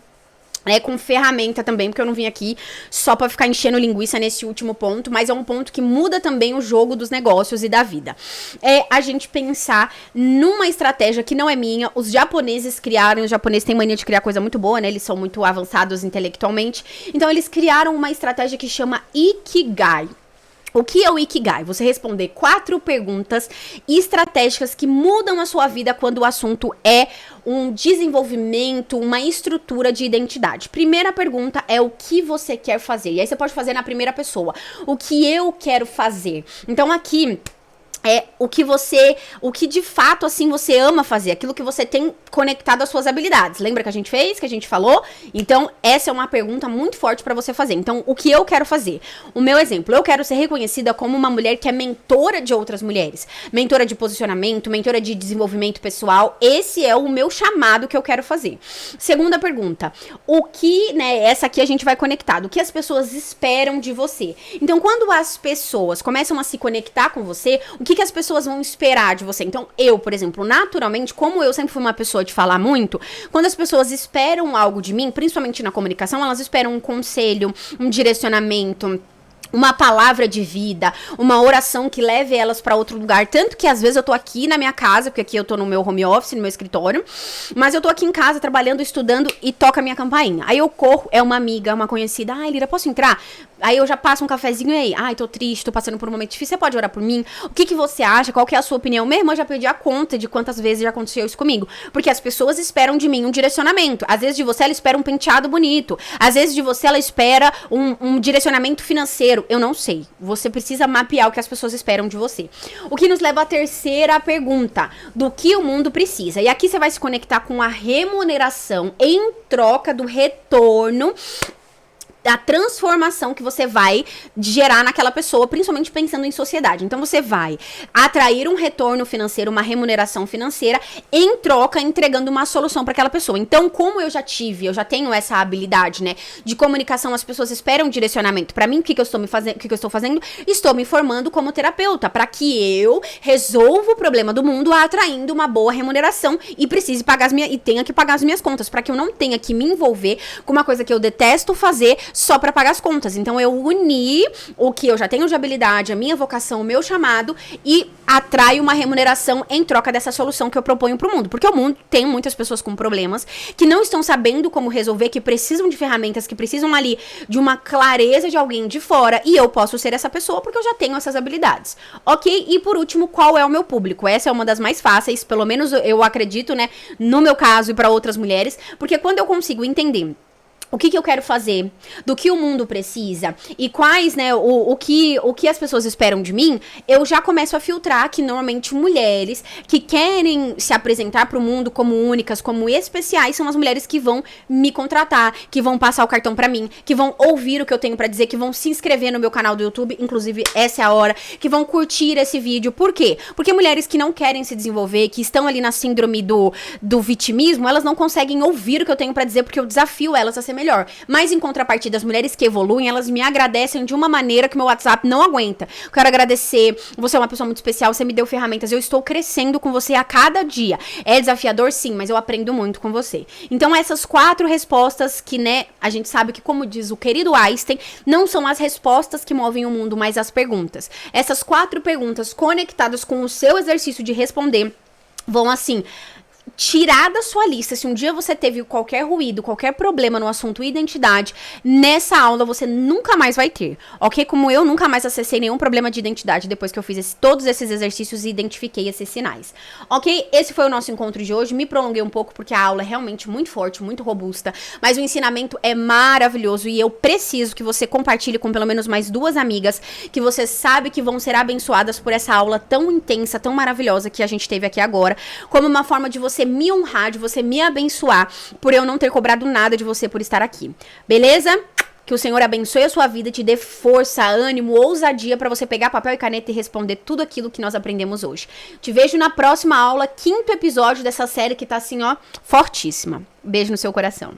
A: Com ferramenta também, porque eu não vim aqui só pra ficar enchendo linguiça nesse último ponto, mas é um ponto que muda também o jogo dos negócios e da vida. É a gente pensar numa estratégia que não é minha, os japoneses criaram, os japoneses têm mania de criar coisa muito boa, né, eles são muito avançados intelectualmente, então eles criaram uma estratégia que chama Ikigai. O que é o Ikigai? Você responder 4 perguntas estratégicas que mudam a sua vida quando o assunto é um desenvolvimento, uma estrutura de identidade. Primeira pergunta é o que você quer fazer. E aí você pode fazer na primeira pessoa. O que eu quero fazer? Então aqui é o que de fato, assim, você ama fazer, aquilo que você tem conectado às suas habilidades. Lembra que a gente fez, que a gente falou? Então, essa é uma pergunta muito forte pra você fazer. Então, o que eu quero fazer? O meu exemplo, eu quero ser reconhecida como uma mulher que é mentora de outras mulheres. Mentora de posicionamento, mentora de desenvolvimento pessoal. Esse é o meu chamado que eu quero fazer. Segunda pergunta, essa aqui a gente vai conectado. O que as pessoas esperam de você? Então, quando as pessoas começam a se conectar com você, o que as pessoas vão esperar de você? Então, eu, por exemplo, naturalmente, como eu sempre fui uma pessoa de falar muito, quando as pessoas esperam algo de mim, principalmente na comunicação, elas esperam um conselho, um direcionamento, uma palavra de vida, uma oração que leve elas pra outro lugar. Tanto que às vezes eu tô aqui na minha casa, porque aqui eu tô no meu home office, no meu escritório, mas eu tô aqui em casa trabalhando, estudando e toca a minha campainha. Aí eu corro, é uma amiga, uma conhecida, Lira, posso entrar? Aí eu já passo um cafezinho e aí, tô triste, tô passando por um momento difícil, você pode orar por mim? O que você acha? Qual que é a sua opinião? Minha irmã já perdi a conta de quantas vezes já aconteceu isso comigo. Porque as pessoas esperam de mim um direcionamento. Às vezes de você ela espera um penteado bonito. Às vezes de você ela espera um direcionamento financeiro. Eu não sei. Você precisa mapear o que as pessoas esperam de você. O que nos leva à terceira pergunta. Do que o mundo precisa? E aqui você vai se conectar com a remuneração em troca do retorno a transformação que você vai gerar naquela pessoa, principalmente pensando em sociedade. Então você vai atrair um retorno financeiro, uma remuneração financeira, em troca entregando uma solução para aquela pessoa. Então, como eu já tenho essa habilidade, né, de comunicação, as pessoas esperam direcionamento para mim. O que eu estou fazendo? Estou me formando como terapeuta para que eu resolva o problema do mundo atraindo uma boa remuneração e precise pagar e tenha que pagar as minhas contas, para que eu não tenha que me envolver com uma coisa que eu detesto fazer só pra pagar as contas. Então eu uni o que eu já tenho de habilidade, a minha vocação, o meu chamado, e atraio uma remuneração em troca dessa solução que eu proponho pro mundo. Porque o mundo tem muitas pessoas com problemas, que não estão sabendo como resolver, que precisam de ferramentas, que precisam ali de uma clareza de alguém de fora, e eu posso ser essa pessoa porque eu já tenho essas habilidades. Ok? E por último, qual é o meu público? Essa é uma das mais fáceis, pelo menos eu acredito, né, no meu caso e para outras mulheres, porque quando eu consigo entender o que eu quero fazer, do que o mundo precisa e quais, né, o que as pessoas esperam de mim, eu já começo a filtrar que normalmente mulheres que querem se apresentar pro mundo como únicas, como especiais, são as mulheres que vão me contratar, que vão passar o cartão pra mim, que vão ouvir o que eu tenho pra dizer, que vão se inscrever no meu canal do YouTube, inclusive essa é a hora, que vão curtir esse vídeo. Por quê? Porque mulheres que não querem se desenvolver, que estão ali na síndrome do vitimismo, elas não conseguem ouvir o que eu tenho pra dizer, porque eu desafio elas a ser melhor. Mas em contrapartida, as mulheres que evoluem, elas me agradecem de uma maneira que meu WhatsApp não aguenta. Quero agradecer, você é uma pessoa muito especial, você me deu ferramentas, eu estou crescendo com você a cada dia. É desafiador, sim, mas eu aprendo muito com você. Então essas 4 respostas que, né, a gente sabe que, como diz o querido Einstein, não são as respostas que movem o mundo, mas as perguntas. Essas 4 perguntas conectadas com o seu exercício de responder vão, assim, tirar da sua lista. Se um dia você teve qualquer ruído, qualquer problema no assunto identidade, nessa aula você nunca mais vai ter, ok? Como eu nunca mais acessei nenhum problema de identidade depois que eu fiz todos esses exercícios e identifiquei esses sinais, ok? Esse foi o nosso encontro de hoje. Me prolonguei um pouco porque a aula é realmente muito forte, muito robusta, mas o ensinamento é maravilhoso e eu preciso que você compartilhe com pelo menos mais 2 amigas que você sabe que vão ser abençoadas por essa aula tão intensa, tão maravilhosa que a gente teve aqui agora, como uma forma de você me honrar, de você me abençoar por eu não ter cobrado nada de você por estar aqui. Beleza? Que o Senhor abençoe a sua vida, te dê força, ânimo, ousadia para você pegar papel e caneta e responder tudo aquilo que nós aprendemos hoje. Te vejo na próxima aula, 5º episódio dessa série que tá assim, ó, fortíssima. Beijo no seu coração.